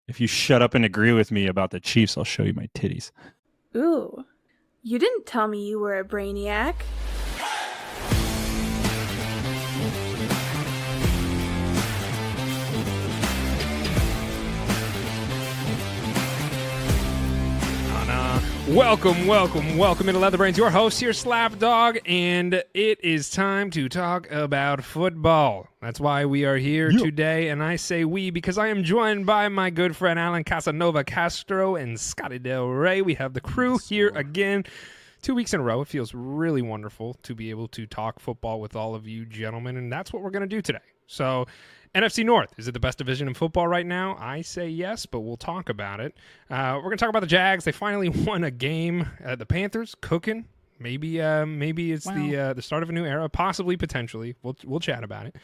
If you shut up and agree with me about the Chiefs, I'll show you my titties. Ooh. You didn't tell me you were a brainiac. Welcome into LeatherBrainz, your host here, Slapdog, and it is time to talk about football. That's why we are here today, and I say we because I am joined by my good friend Alan Casanova Castro and Scotty Del Rey. We have the crew here again, 2 weeks in a row. It feels really wonderful to be able to talk football with all of you gentlemen, and that's what we're going to do today. So, NFC North, is it the best division in football right now? I say yes, but we'll talk about it. We're going to talk about the Jags. They finally won a game. The Panthers cooking. Maybe it's the start of a new era. Possibly, potentially. We'll chat about it.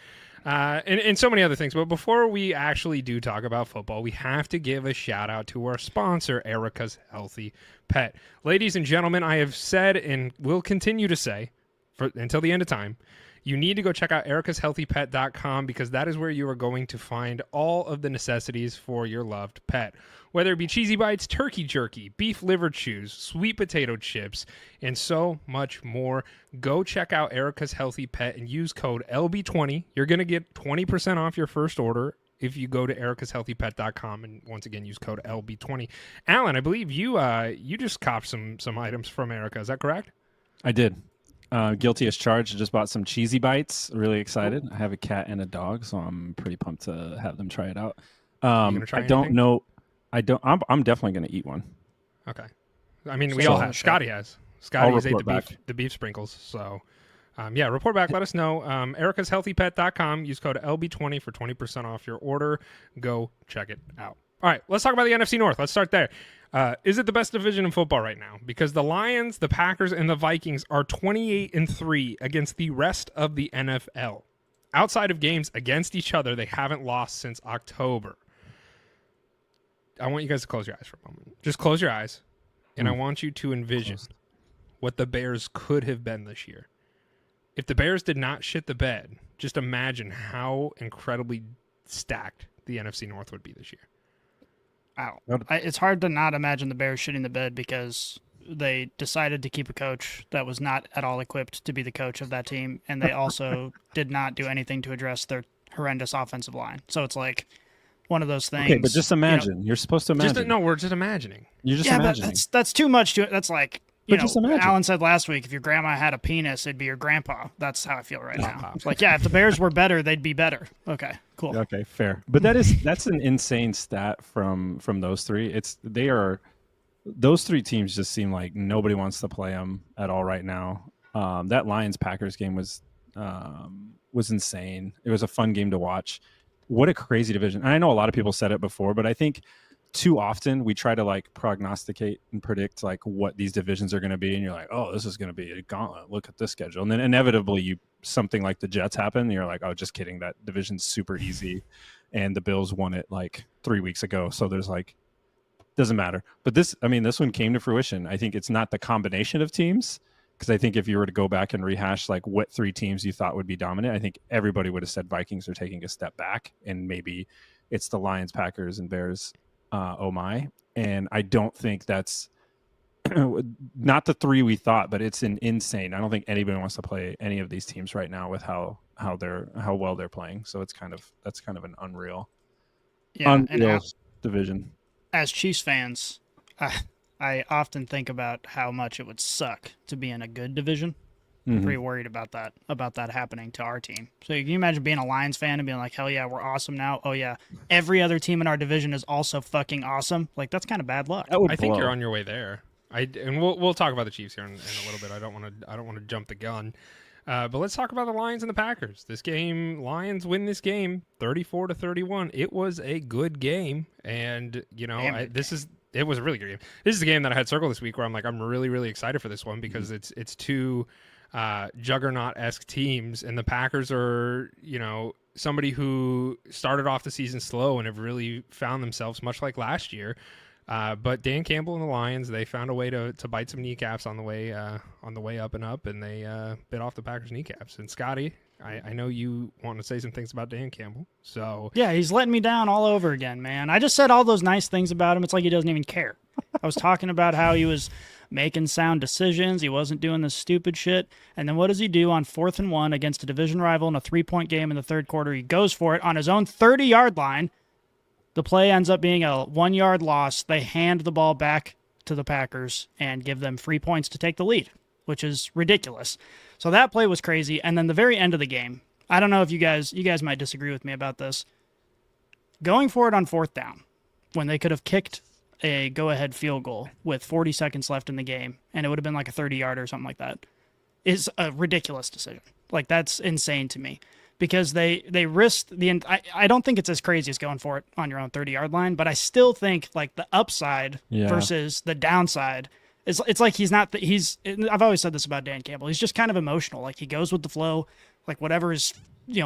And so many other things. But before we actually do talk about football, we have to give a shout out to our sponsor, Erica's Healthy Pet. Ladies and gentlemen, I have said and will continue to say until the end of time, you need to go check out ericashealthypet.com because that is where you are going to find all of the necessities for your loved pet. Whether it be cheesy bites, turkey jerky, beef liver chews, sweet potato chips, and so much more. Go check out Erica's Healthy Pet and use code LB20. You're going to get 20% off your first order if you go to ericashealthypet.com and once again use code LB20. Alan, I believe you just copped some items from Erica. Is that correct? I did. Guilty as charged. I just bought some cheesy bites. Really excited. I have a cat and a dog, so I'm pretty pumped to have them try it out. You gonna try I don't anything? know. I'm definitely gonna eat one. Okay. I mean, we all have. Scotty has. Scotty has ate the beef sprinkles. So, report back. Let us know. ericashealthypet.com. Use code LB20 for 20% off your order. Go check it out. All right, let's talk about the NFC North. Let's start there. Is it the best division in football right now? Because the Lions, the Packers, and the Vikings are 28-3 against the rest of the NFL. Outside of games against each other, they haven't lost since October. I want you guys to close your eyes for a moment. Just close your eyes, and I want you to envision what the Bears could have been this year. If the Bears did not shit the bed, just imagine how incredibly stacked the NFC North would be this year. Wow. It's hard to not imagine the Bears shitting the bed because they decided to keep a coach that was not at all equipped to be the coach of that team, and they also did not do anything to address their horrendous offensive line. So it's like one of those things. Okay, but just imagine. You're supposed to imagine. We're just imagining. You're just imagining. But that's too much to it. That's like, just imagine. Alan said last week, if your grandma had a penis, it'd be your grandpa. That's how I feel right now. It's like, if the Bears were better, they'd be better. Okay, cool. Okay, fair. But that's an insane stat from those three. Those three teams just seem like nobody wants to play them at all right now. That Lions-Packers game was insane. It was a fun game to watch. What a crazy division. And I know a lot of people said it before, but I think too often we try to like prognosticate and predict like what these divisions are going to be, and you're like, oh, this is going to be a gauntlet. Look at this schedule, and then inevitably something like the Jets happen, and you're like, oh, just kidding. That division's super easy, and the Bills won it like 3 weeks ago, so there's like doesn't matter. But this one came to fruition. I think it's not the combination of teams, because I think if you were to go back and rehash like what three teams you thought would be dominant, I think everybody would have said Vikings are taking a step back, and maybe it's the Lions, Packers, and Bears. And I don't think that's not the three we thought, but it's an insane. I don't think anybody wants to play any of these teams right now with how well they're playing. So that's kind of an unreal division. As Chiefs fans, I often think about how much it would suck to be in a good division. I'm pretty worried about that happening to our team. So can you imagine being a Lions fan and being like, hell yeah, we're awesome now. Oh yeah, every other team in our division is also fucking awesome. Like, that's kind of bad luck. I think you're on your way there. And we'll talk about the Chiefs here in a little bit. I don't want to jump the gun. But let's talk about the Lions and the Packers. This game, Lions win this game 34-31. It was a good game, and it was a really good game. This is a game that I had circled this week where I'm like, I'm really, really excited for this one because it's two juggernaut-esque teams, and the Packers are, somebody who started off the season slow and have really found themselves much like last year. But Dan Campbell and the Lions, they found a way to bite some kneecaps on the way up and up, and they bit off the Packers' kneecaps. And Scotty, I know you want to say some things about Dan Campbell. So Yeah, he's letting me down all over again, man. I just said all those nice things about him. It's like he doesn't even care. I was talking about how he was making sound decisions. He wasn't doing this stupid shit. And then what does he do on 4th and 1 against a division rival in a 3-point game in the third quarter? He goes for it on his own 30-yard line. The play ends up being a 1-yard loss. They hand the ball back to the Packers and give them free points to take the lead, which is ridiculous. So that play was crazy. And then the very end of the game, I don't know if you guys might disagree with me about this. Going for it on 4th down when they could have kicked a go-ahead field goal with 40 seconds left in the game, and it would have been like a 30-yarder or something like that, is a ridiculous decision. Like, that's insane to me because they risked I don't think it's as crazy as going for it on your own 30-yard line, but I still think like the upside versus the downside it's like I've always said this about Dan Campbell. He's just kind of emotional. Like, he goes with the flow, like whatever is,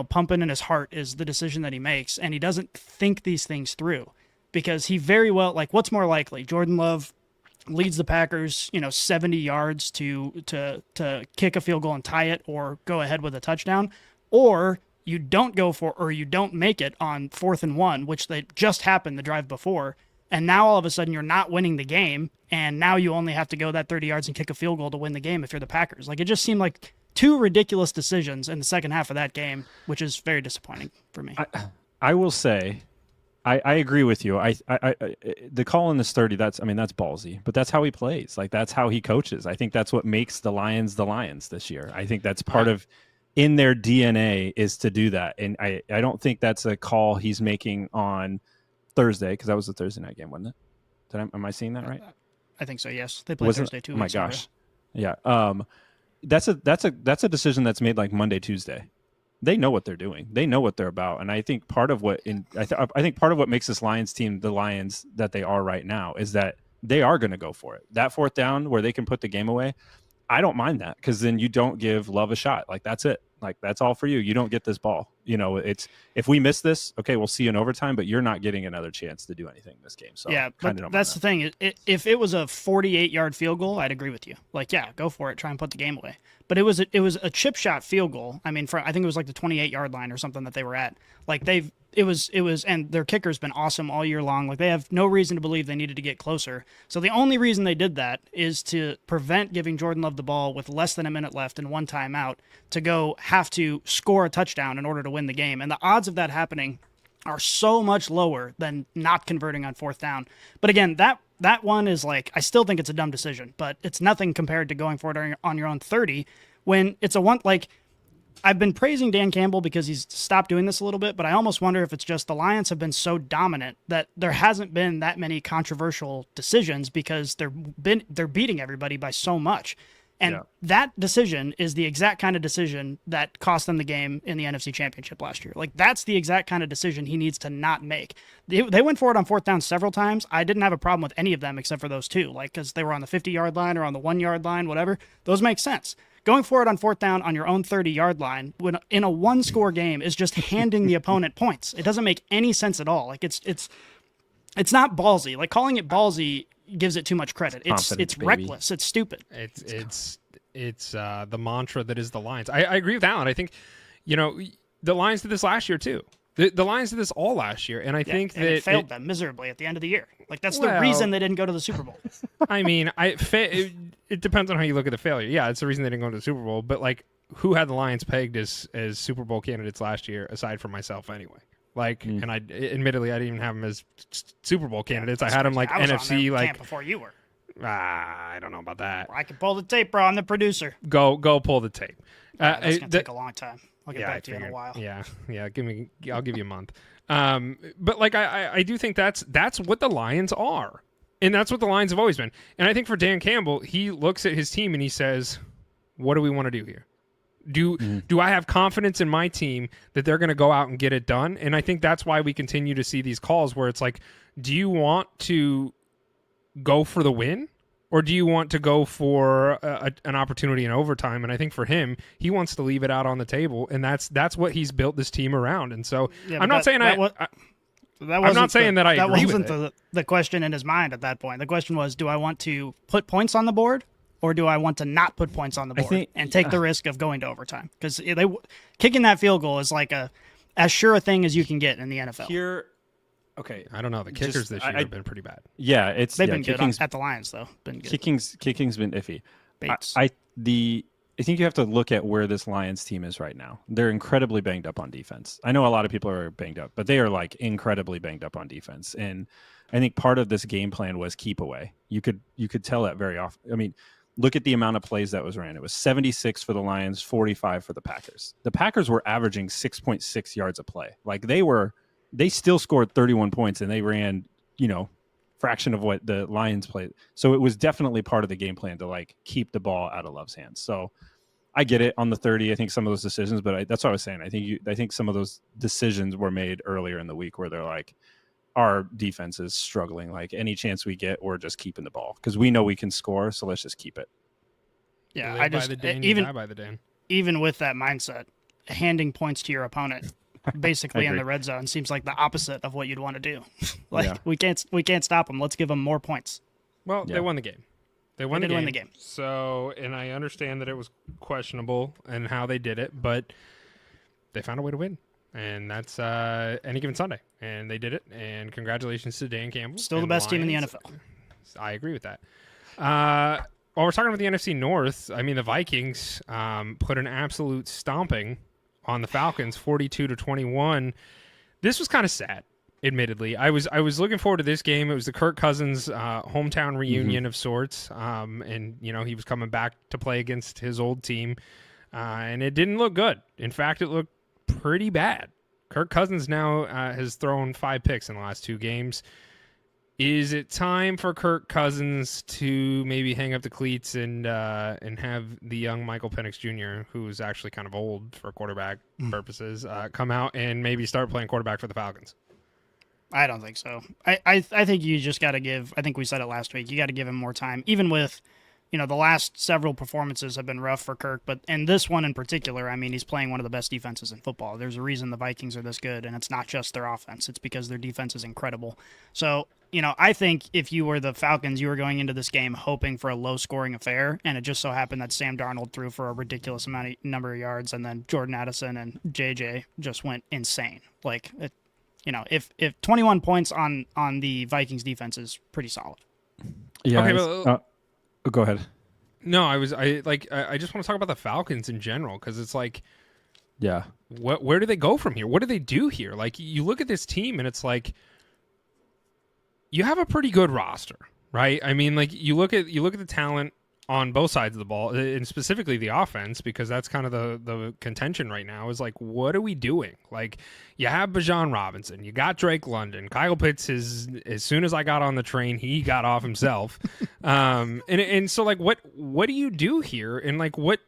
pumping in his heart is the decision that he makes, and he doesn't think these things through because he very well, like, what's more likely? Jordan Love leads the Packers, 70 yards to kick a field goal and tie it or go ahead with a touchdown, or you don't go for, or you don't make it on 4th and 1, which they just happened the drive before. And now all of a sudden you're not winning the game, and now you only have to go that 30 yards and kick a field goal to win the game if you're the Packers. Like, it just seemed like two ridiculous decisions in the second half of that game, which is very disappointing for me. I will say, I agree with you. I the call in this 30, that's ballsy, but that's how he plays. Like, that's how he coaches. I think that's what makes the Lions this year. I think that's part of in their DNA is to do that. And I don't think that's a call he's making on Thursday, because that was the Thursday night game, wasn't it? Am I seeing that right? I think so. Yes, they played Thursday too. Oh my gosh, yeah. That's a decision that's made like Monday, Tuesday. They know what they're doing. They know what they're about, and I think part of what I think part of what makes this Lions team the Lions that they are right now is that they are going to go for it. That 4th down where they can put the game away, I don't mind that, because then you don't give Love a shot. Like, that's it. Like, that's all for you. You don't get this ball. It's if we miss this, okay, we'll see you in overtime, but you're not getting another chance to do anything in this game. So yeah, but that's the thing. If it was a 48-yard field goal, I'd agree with you. Like, yeah, go for it. Try and put the game away. But it was a chip shot field goal. I mean, I think it was like the 28-yard line or something that they were at. Like, it was, and their kicker's been awesome all year long. Like, they have no reason to believe they needed to get closer. So the only reason they did that is to prevent giving Jordan Love the ball with less than a minute left and one timeout to have to score a touchdown in order to win the game. And the odds of that happening are so much lower than not converting on 4th down. But again, that one is like, I still think it's a dumb decision, but it's nothing compared to going for it on your own 30 when it's I've been praising Dan Campbell because he's stopped doing this a little bit, but I almost wonder if it's just the Lions have been so dominant that there hasn't been that many controversial decisions because they're beating everybody by so much. And that decision is the exact kind of decision that cost them the game in the NFC Championship last year. Like, that's the exact kind of decision he needs to not make. They went for it on 4th down several times. I didn't have a problem with any of them except for those two, like, because they were on the 50-yard line or on the 1-yard line, whatever. Those make sense. Going for it on 4th down on your own 30-yard line when in a one-score game is just handing the opponent points. It doesn't make any sense at all. Like, it's not ballsy. Like, calling it ballsy gives it too much credit. It's reckless. It's stupid. It's the mantra that is the Lions. I agree with Alan. I think, the Lions did this last year too. The Lions did this all last year, and I think that it failed them miserably at the end of the year. Like, that's the reason they didn't go to the Super Bowl. I mean, it depends on how you look at the failure. Yeah, it's the reason they didn't go to the Super Bowl. But like, who had the Lions pegged as Super Bowl candidates last year, aside from myself, anyway? Like, and I admittedly I didn't even have them as Super Bowl candidates. I had them like NFC, like before you were. I don't know about that. I can pull the tape, bro. I'm the producer. Go pull the tape. That's gonna take a long time. I'll get back to you in a while. Yeah. I'll give you a month. But like, I do think that's what the Lions are, and that's what the Lions have always been. And I think for Dan Campbell, he looks at his team and he says, "What do we want to do here? Do I have confidence in my team that they're going to go out and get it done?" And I think that's why we continue to see these calls where it's like, do you want to go for the win, or do you want to go for an opportunity in overtime? And I think for him, he wants to leave it out on the table, and that's what he's built this team around. And so I'm not saying I'm not saying that I agree with it. That wasn't the question in his mind at that point. The question was, do I want to put points on the board, or do I want to not put points on the board and take the risk of going to overtime? Because kicking that field goal is like as sure a thing as you can get in the NFL. Okay, I don't know. The kickers this year have been pretty bad. Yeah, they've been good at the Lions though. Been good. Kicking's been iffy. Bates. I think you have to look at where this Lions team is right now. They're incredibly banged up on defense. I know a lot of people are banged up, but they are like incredibly banged up on defense. And I think part of this game plan was keep away. You could tell that very often. I mean, look at the amount of plays that was ran. It was 76 for the Lions, 45 for the Packers. The Packers were averaging 6.6 yards a play. Like they still scored 31 points and they ran, fraction of what the Lions played. So it was definitely part of the game plan to like keep the ball out of Love's hands. So I get it on the 30. I think some of those decisions, but that's what I was saying. I think some of those decisions were made earlier in the week where they're like, our defense is struggling. Like any chance we get, we're just keeping the ball because we know we can score. So let's just keep it. Yeah, even with that mindset, handing points to your opponent basically in the red zone seems like the opposite of what you'd want to do. We can't stop them. Let's give them more points. Well, they won the game. They win the game. So, and I understand that it was questionable and how they did it, but they found a way to win. And that's any given Sunday. And they did it. And congratulations to Dan Campbell. Still the best team in the NFL. I agree with that. While we're talking about the NFC North, I mean, the Vikings put an absolute stomping on the Falcons, 42-21. This was kind of sad, admittedly. I was looking forward to this game. It was the Kirk Cousins hometown reunion of sorts. And, he was coming back to play against his old team. And it didn't look good. In fact, it looked pretty bad. Kirk Cousins now has thrown 5 picks in the last 2 games. Is it time for Kirk Cousins to maybe hang up the cleats and have the young Michael Penix Jr., who's actually kind of old for quarterback purposes, come out and maybe start playing quarterback for the Falcons? I don't think so. I think you just got to give. I think we said it last week. You got to give him more time, even with. The last several performances have been rough for Kirk, and this one in particular, I mean, he's playing one of the best defenses in football. There's a reason the Vikings are this good, and it's not just their offense. It's because their defense is incredible. So, I think if you were the Falcons, you were going into this game hoping for a low-scoring affair, and it just so happened that Sam Darnold threw for a ridiculous number of yards, and then Jordan Addison and JJ just went insane. Like, if 21 points on the Vikings defense is pretty solid. Yeah. Okay, go ahead. No, I just want to talk about the Falcons in general because it's like, yeah, where do they go from here? What do they do here? Like you look at this team and it's like you have a pretty good roster, right? I mean, like you look at the talent on both sides of the ball, and specifically the offense, because that's kind of the contention right now is like, what are we doing? Like, you have Bijan Robinson, you got Drake London, Kyle Pitts is, as soon as I got on the train, he got off himself. And so like, what do you do here? And like, what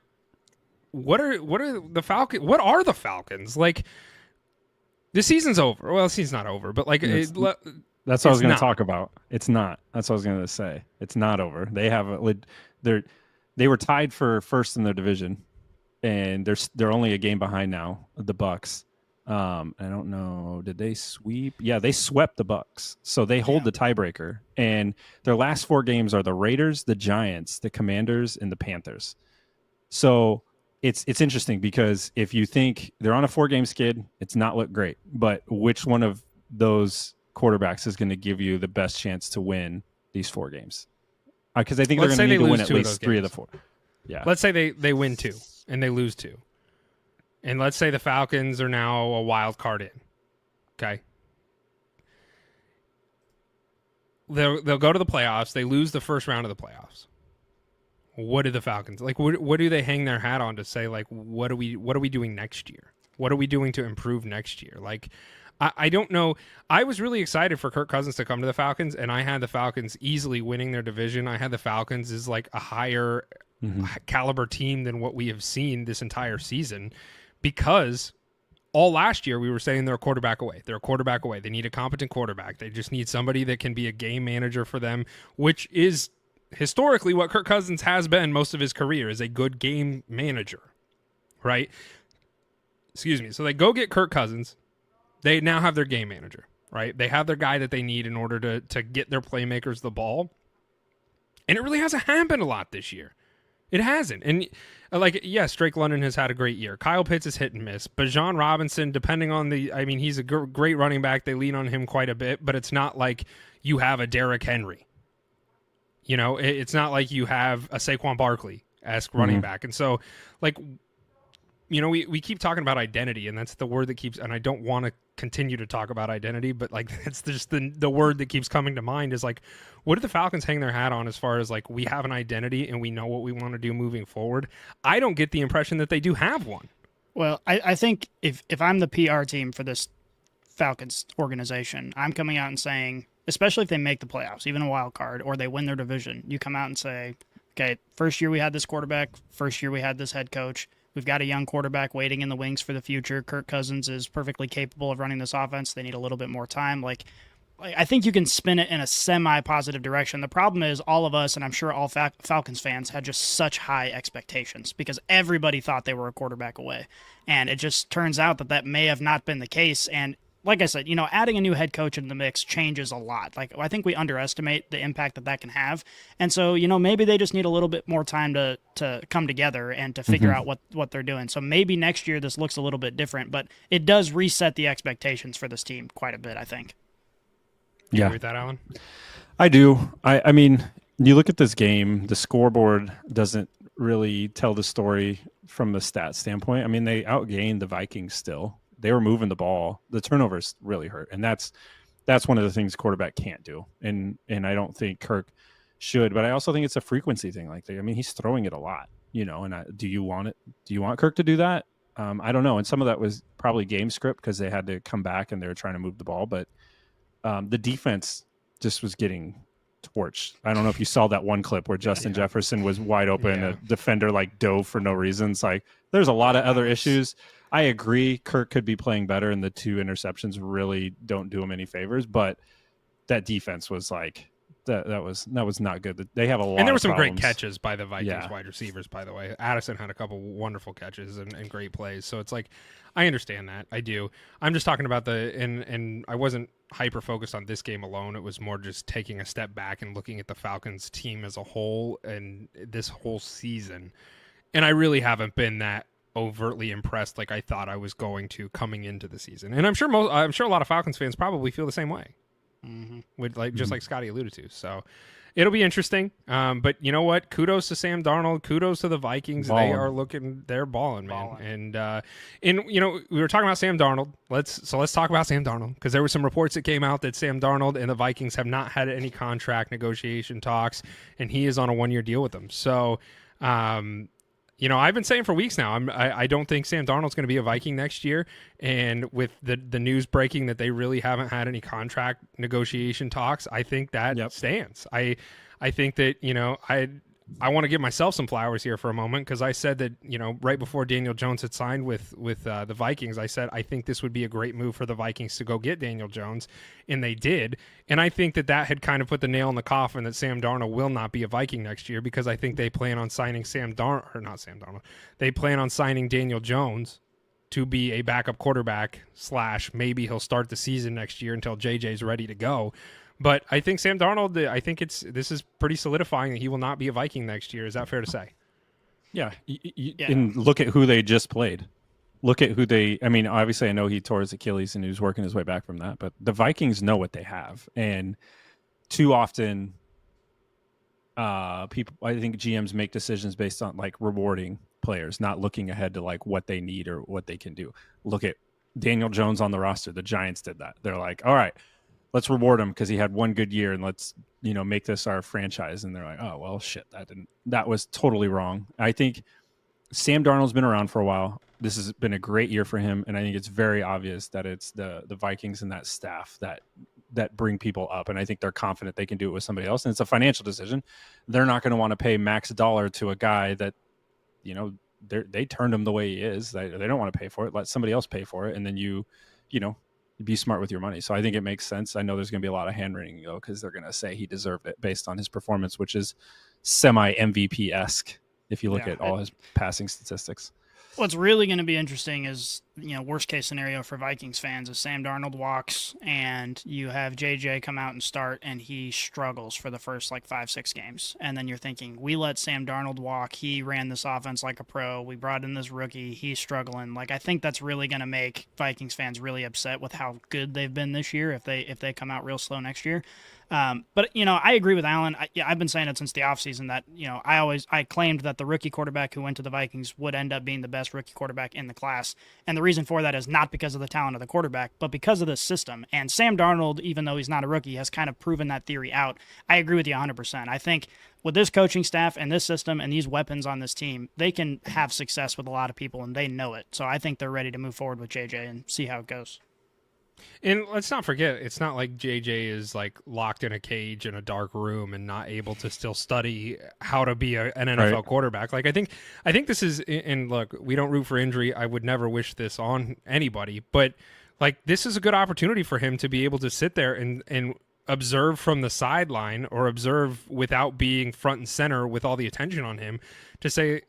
are the Falcons? What are the Falcons? Like, the season's over. Well, the season's not over, but like, that's what I was going to talk about. It's not. That's what I was going to say. It's not over. They were tied for first in their division, and they're only a game behind now. The Bucks. I don't know. Did they sweep? Yeah, they swept the Bucks, so they hold the tiebreaker. And their last 4 games are the Raiders, the Giants, the Commanders, and the Panthers. So it's interesting because if you think they're on a 4-game skid, it's not looked great. But which one of those quarterbacks is going to give you the best chance to win these 4 games? Because I think they're going to need to win at least 3 of the 4. Yeah. Let's say they win 2 and they lose 2. And let's say the Falcons are now a wild card in. Okay. They'll go to the playoffs. They lose the first round of the playoffs. What do the Falcons like? What do they hang their hat on to say like what are we doing next year? What are we doing to improve next year? Like I don't know. I was really excited for Kirk Cousins to come to the Falcons, and I had the Falcons easily winning their division. I had the Falcons as like a higher caliber team than what we have seen this entire season, because all last year we were saying they're a quarterback away. They're a quarterback away. They need a competent quarterback. They just need somebody that can be a game manager for them, which is historically what Kirk Cousins has been most of his career, is a good game manager, right? Excuse me. So they go get Kirk Cousins. They now have their game manager, right? They have their guy that they need in order to get their playmakers the ball. And it really hasn't happened a lot this year. It hasn't. And like, yes, Drake London has had a great year. Kyle Pitts is hit and miss. Bijan Robinson, depending on he's a great running back. They lean on him quite a bit, but it's not like you have a Derrick Henry. You know, it's not like you have a Saquon Barkley-esque running back. And so, like, you know, we keep talking about identity, and that's the word that keeps, and I don't want to continue to talk about identity, but like that's just the word that keeps coming to mind is like, what do the Falcons hang their hat on as far as like we have an identity and we know what we want to do moving forward? I don't get the impression that they do have one. Well, I think if I'm the PR team for this Falcons organization, I'm coming out and saying, especially if they make the playoffs, even a wild card, or they win their division, you come out and say, okay, first year we had this quarterback, first year we had this head coach. We've got a young quarterback waiting in the wings for the future. Kirk Cousins is perfectly capable of running this offense. They need a little bit more time. Like I think you can spin it in a semi-positive direction. The problem is all of us, and I'm sure all Falcons fans, had just such high expectations because everybody thought they were a quarterback away. And it just turns out that may have not been the case. And like I said, you know, adding a new head coach into the mix changes a lot. Like, I think we underestimate the impact that can have. And so, you know, maybe they just need a little bit more time to come together and to figure out what they're doing. So maybe next year this looks a little bit different, but it does reset the expectations for this team quite a bit, I think. You agree with that, Alan? I do. I mean, you look at this game, the scoreboard doesn't really tell the story from the stat standpoint. I mean, they outgained the Vikings still. They were moving the ball. The turnovers really hurt, and that's one of the things quarterback can't do. And I don't think Kirk should, but I also think it's a frequency thing. Like, I mean, he's throwing it a lot, you know. And do you want it? Do you want Kirk to do that? I don't know. And some of that was probably game script because they had to come back and they were trying to move the ball. But the defense just was getting torched. I don't know if you saw that one clip where Justin Jefferson was wide open. A defender like dove for no reason. It's like there's a lot of other issues. I agree Kirk could be playing better, and the 2 interceptions really don't do him any favors, but that defense was like that was not good. They have a lot, and there were some problems. great catches by the Vikings wide receivers, by the way. Addison had a couple wonderful catches and great plays. So it's like, I understand that. I do. I'm just talking about and I wasn't hyper focused on this game alone. It was more just taking a step back and looking at the Falcons team as a whole and this whole season. And I really haven't been that overtly impressed like I thought I was going to coming into the season. And I'm sure a lot of Falcons fans probably feel the same way. With just like Scotty alluded to. So it'll be interesting. But you know what? Kudos to Sam Darnold. Kudos to the Vikings. They're balling, man. And you know, we were talking about Sam Darnold. Let's talk about Sam Darnold, because there were some reports that came out that Sam Darnold and the Vikings have not had any contract negotiation talks, and he is on a 1-year deal with them. So you know, I've been saying for weeks now, I don't think Sam Darnold's going to be a Viking next year. And with the news breaking that they really haven't had any contract negotiation talks, I think that stands. I think that, you know, I want to give myself some flowers here for a moment, because I said that, you know, right before Daniel Jones had signed with the Vikings, I said I think this would be a great move for the Vikings to go get Daniel Jones, and they did. And I think that had kind of put the nail in the coffin that Sam Darnold will not be a Viking next year, because I think they plan on signing They plan on signing Daniel Jones to be a backup quarterback / maybe he'll start the season next year until JJ's ready to go. But I think Sam Darnold, I think this is pretty solidifying that he will not be a Viking next year. Is that fair to say? Yeah. And look at who they just played. Look at who I mean, obviously I know he tore his Achilles and he was working his way back from that, but the Vikings know what they have. And too often I think GMs make decisions based on like rewarding players, not looking ahead to like what they need or what they can do. Look at Daniel Jones on the roster. The Giants did that. They're like, all right, let's reward him because he had one good year, and let's, you know, make this our franchise. And they're like, oh, well, shit, that was totally wrong. I think Sam Darnold's been around for a while. This has been a great year for him, and I think it's very obvious that it's the Vikings and that staff that bring people up, and I think they're confident they can do it with somebody else. And it's a financial decision. They're not going to want to pay max dollar to a guy that, you know, they turned him the way he is. They don't want to pay for it. Let somebody else pay for it, and then you know, be smart with your money. So I think it makes sense. I know there's going to be a lot of hand wringing though, because they're going to say he deserved it based on his performance, which is semi MVP-esque if you look at all his passing statistics. What's really going to be interesting is worst case scenario for Vikings fans is Sam Darnold walks and you have JJ come out and start and he struggles for the first like 5-6 games. And then you're thinking, we let Sam Darnold walk. He ran this offense like a pro. We brought in this rookie. He's struggling. Like, I think that's really going to make Vikings fans really upset with how good they've been this year if they come out real slow next year. But I agree with Alan. I've been saying it since the offseason that, I claimed that the rookie quarterback who went to the Vikings would end up being the best rookie quarterback in the class. And the reason for that is not because of the talent of the quarterback, but because of the system. And Sam Darnold, even though he's not a rookie, has kind of proven that theory out. I agree with you 100%. I think with this coaching staff and this system and these weapons on this team, they can have success with a lot of people and they know it. So I think they're ready to move forward with JJ and see how it goes. And let's not forget, it's not like JJ is like locked in a cage in a dark room and not able to still study how to be an NFL quarterback. Like I think this is, and look, we don't root for injury. I would never wish this on anybody, but like this is a good opportunity for him to be able to sit there and observe from the sideline or observe without being front and center with all the attention on him to say,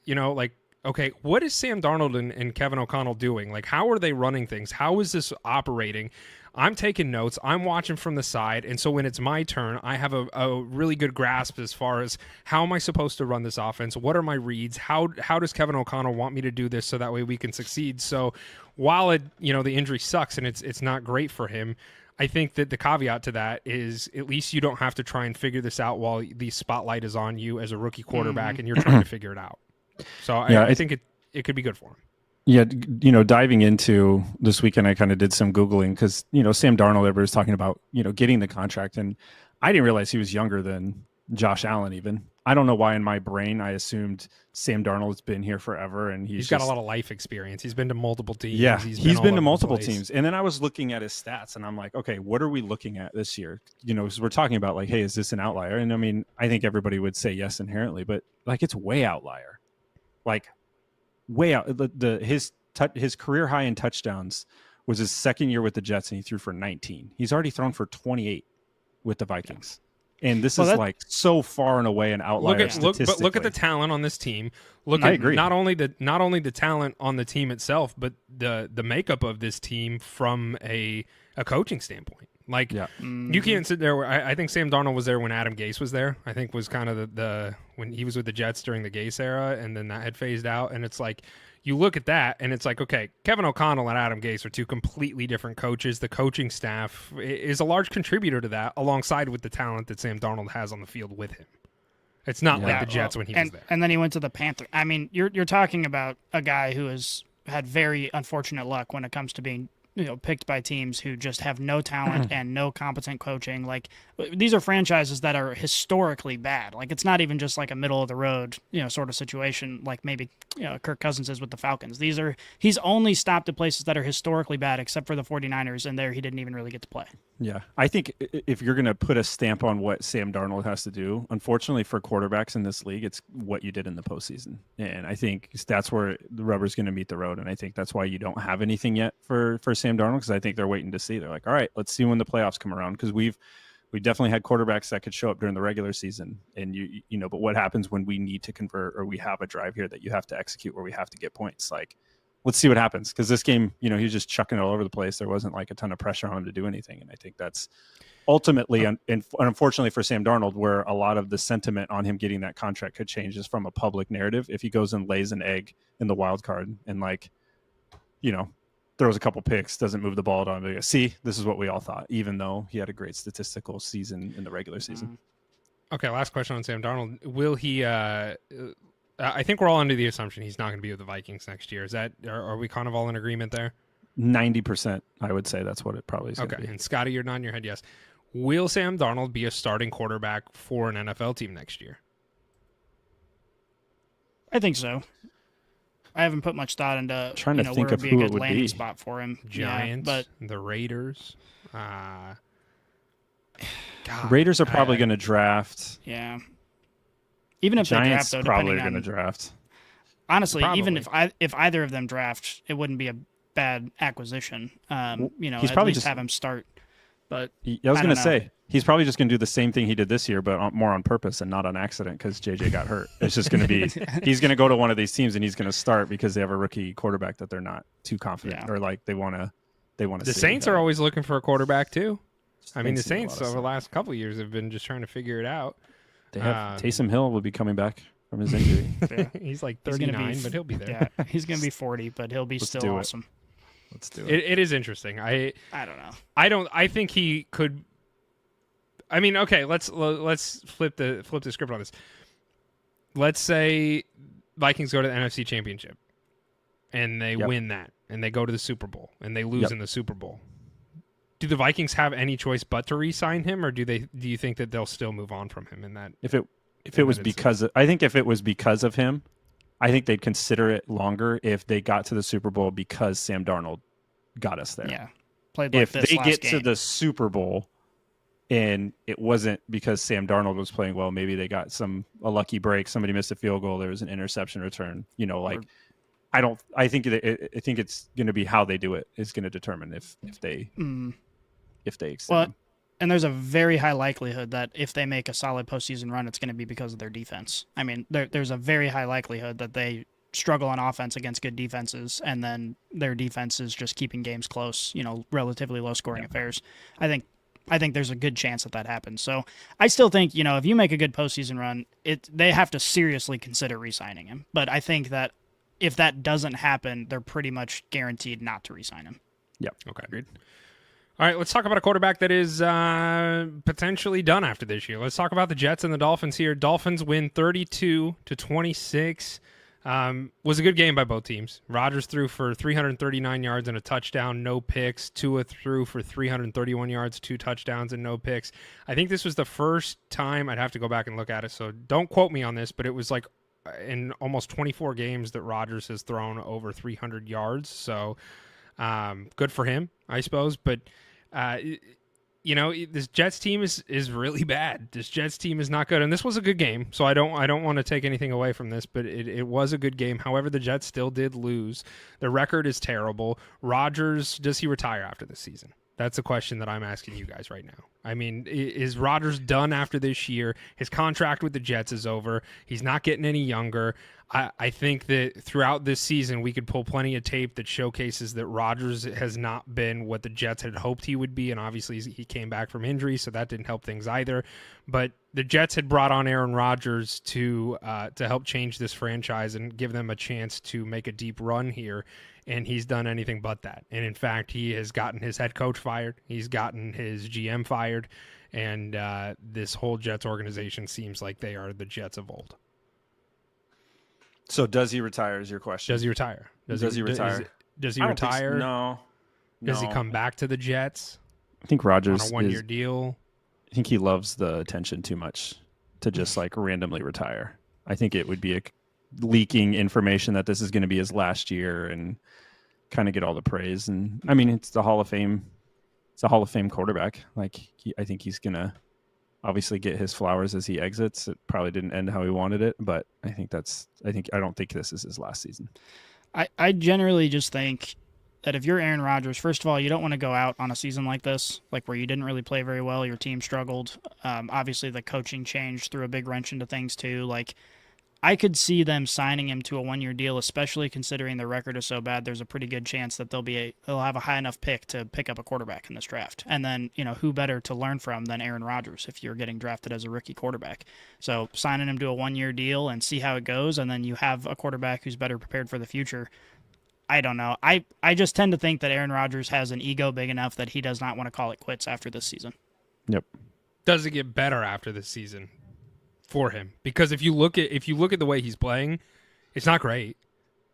okay, what is Sam Darnold and Kevin O'Connell doing? Like, how are they running things? How is this operating? I'm taking notes. I'm watching from the side. And so when it's my turn, I have a really good grasp as far as how am I supposed to run this offense? What are my reads? How does Kevin O'Connell want me to do this so that way we can succeed? So while the injury sucks and it's not great for him, I think that the caveat to that is at least you don't have to try and figure this out while the spotlight is on you as a rookie quarterback and you're trying to figure it out. So I think it could be good for him. Yeah, diving into this weekend, I kind of did some Googling because, Sam Darnold, everybody's talking about, getting the contract. And I didn't realize he was younger than Josh Allen even. I don't know why in my brain I assumed Sam Darnold's been here forever. And he's got a lot of life experience. He's been to multiple teams. Yeah, he's been to multiple teams. And then I was looking at his stats and I'm like, okay, what are we looking at this year? Because we're talking about like, hey, is this an outlier? And I mean, I think everybody would say yes inherently, but like it's way outlier. Like way out. His career high in touchdowns was his second year with the Jets, and he threw for 19. He's already thrown for 28 with the Vikings, and this is like so far and away an outlier. Look at the talent on this team. I agree. Not only the talent on the team itself, but the makeup of this team from a coaching standpoint. Like you can't sit there. I think Sam Darnold was there when Adam Gase was there. I think was kind of the when he was with the Jets during the Gase era, and then that had phased out. And it's like you look at that, and it's like, okay, Kevin O'Connell and Adam Gase are two completely different coaches. The coaching staff is a large contributor to that, alongside with the talent that Sam Darnold has on the field with him. It's not like the Jets when he was there. And then he went to the Panthers. I mean, you're talking about a guy who has had very unfortunate luck when it comes to being picked by teams who just have no talent and no competent coaching. Like these are franchises that are historically bad. Like it's not even just like a middle of the road, sort of situation like maybe Kirk Cousins is with the Falcons. He's only stopped at places that are historically bad except for the 49ers, and there he didn't even really get to play. Yeah. I think if you're going to put a stamp on what Sam Darnold has to do, unfortunately for quarterbacks in this league, it's what you did in the postseason. And I think that's where the rubber's going to meet the road. And I think that's why you don't have anything yet for Sam Darnold, because I think they're waiting to see. They're like, all right, let's see when the playoffs come around, because we definitely had quarterbacks that could show up during the regular season. And but what happens when we need to convert, or we have a drive here that you have to execute where we have to get points? Like, let's see what happens, because this game, he was just chucking it all over the place. There wasn't like a ton of pressure on him to do anything. And I think that's ultimately, and unfortunately for Sam Darnold, where a lot of the sentiment on him getting that contract could change is from a public narrative. If he goes and lays an egg in the wild card and throws a couple picks, doesn't move the ball at all, see, this is what we all thought, even though he had a great statistical season in the regular season. Okay, last question on Sam Darnold. Will he I think we're all under the assumption he's not going to be with the Vikings next year. Are we kind of all in agreement there? 90%, I would say that's what it probably is going to be. And Scotty, you're nodding your head yes. Will Sam Darnold be a starting quarterback for an NFL team next year? I think so. I haven't put much thought into trying to think where of would be who a it good would landing be. spot for him. Giants, but the Raiders. Raiders are probably going to draft. Yeah. Even if Giants they draft, though, probably are depending going to on draft. honestly, Probably. even if either of them draft, it wouldn't be a bad acquisition. He's at probably least just have him start. But I was going to say he's probably just going to do the same thing he did this year, but more on purpose and not on accident because JJ got hurt. It's just going to be he's going to go to one of these teams and he's going to start because they have a rookie quarterback that they're not too confident or like they want to. The Saints are always looking for a quarterback too. I mean, the Saints over the sense. last couple of years have been just trying to figure it out. They have Taysom Hill will be coming back from his injury. He's like 39, but he'll be there. Yeah, he's going to be 40, but he'll be still awesome. Let's do it. It is interesting. I don't know. I think he could. I mean, okay. Let's flip the script on this. Let's say Vikings go to the NFC Championship, and they win that, and they go to the Super Bowl, and they lose in the Super Bowl. Do the Vikings have any choice but to re-sign him, or do you think that they'll still move on from him in that? If it was because I think if it was because of him, I think they'd consider it longer if they got to the Super Bowl because Sam Darnold got us there. Yeah, played like if this they last get game. to the Super Bowl and it wasn't because Sam Darnold was playing well, maybe they got a lucky break, somebody missed a field goal, there was an interception return. I think it's going to be how they do it is going to determine if they extend. Him. And there's a very high likelihood that if they make a solid postseason run, it's going to be because of their defense. I mean, there's a very high likelihood that they struggle on offense against good defenses, and then their defense is just keeping games close, relatively low-scoring affairs. I think there's a good chance that happens. So I still think, if you make a good postseason run, they have to seriously consider re-signing him. But I think that if that doesn't happen, they're pretty much guaranteed not to re-sign him. Yep. Okay, agreed. All right, let's talk about a quarterback that is potentially done after this year. Let's talk about the Jets and the Dolphins here. Dolphins win 32-26. Was a good game by both teams. Rodgers threw for 339 yards and a touchdown, no picks. Tua threw for 331 yards, 2 touchdowns, and no picks. I think this was the first time, I'd have to go back and look at it, so don't quote me on this, but it was like in almost 24 games that Rodgers has thrown over 300 yards. So good for him, I suppose. But this Jets team is really bad. This Jets team is not good, and this was a good game. So I don't want to take anything away from this, but it was a good game. However, the Jets still did lose. Their record is terrible. Rodgers, does he retire after this season? That's a question that I'm asking you guys right now. I mean, is Rodgers done after this year? His contract with the Jets is over. He's not getting any younger. I think that throughout this season, we could pull plenty of tape that showcases that Rodgers has not been what the Jets had hoped he would be, and obviously he came back from injury, so that didn't help things either. But the Jets had brought on Aaron Rodgers to help change this franchise and give them a chance to make a deep run here, and he's done anything but that. And in fact, he has gotten his head coach fired. He's gotten his GM fired, and this whole Jets organization seems like they are the Jets of old. So does he retire is your question? Does he retire? Does he retire? Does he retire? No. Does he come back to the Jets? I think Rodgers on a one-year deal. I think he loves the attention too much to just randomly retire. I think it would be leaking information that this is going to be his last year and kind of get all the praise. And I mean, it's the Hall of Fame. It's a Hall of Fame quarterback. I think he's going to obviously get his flowers as he exits. It probably didn't end how he wanted it, but I don't think this is his last season. I generally just think that if you're Aaron Rodgers, first of all, you don't want to go out on a season like this, where you didn't really play very well, your team struggled. Obviously the coaching change threw a big wrench into things too. I could see them signing him to a one-year deal, especially considering their record is so bad. There's a pretty good chance that they'll have a high enough pick to pick up a quarterback in this draft. And then, who better to learn from than Aaron Rodgers if you're getting drafted as a rookie quarterback? So signing him to a one-year deal and see how it goes, and then you have a quarterback who's better prepared for the future. I don't know. I just tend to think that Aaron Rodgers has an ego big enough that he does not want to call it quits after this season. Yep. Does it get better after this season for him? Because if you look at the way he's playing, it's not great.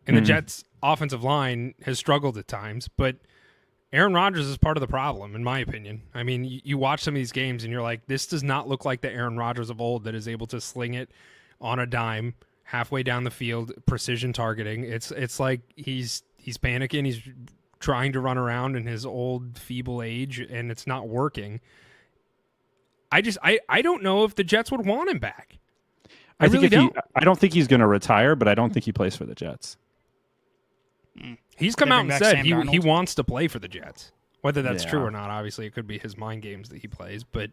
And the Jets' offensive line has struggled at times, but Aaron Rodgers is part of the problem, in my opinion. I mean, you watch some of these games and you're like, this does not look like the Aaron Rodgers of old that is able to sling it on a dime halfway down the field, precision targeting. It's like he's panicking. He's trying to run around in his old, feeble age, and it's not working. I don't know if the Jets would want him back. I don't think he's going to retire, but I don't think he plays for the Jets. He's come out and said he wants to play for the Jets. Whether that's true Yeah. or not, obviously, it could be his mind games that he plays. But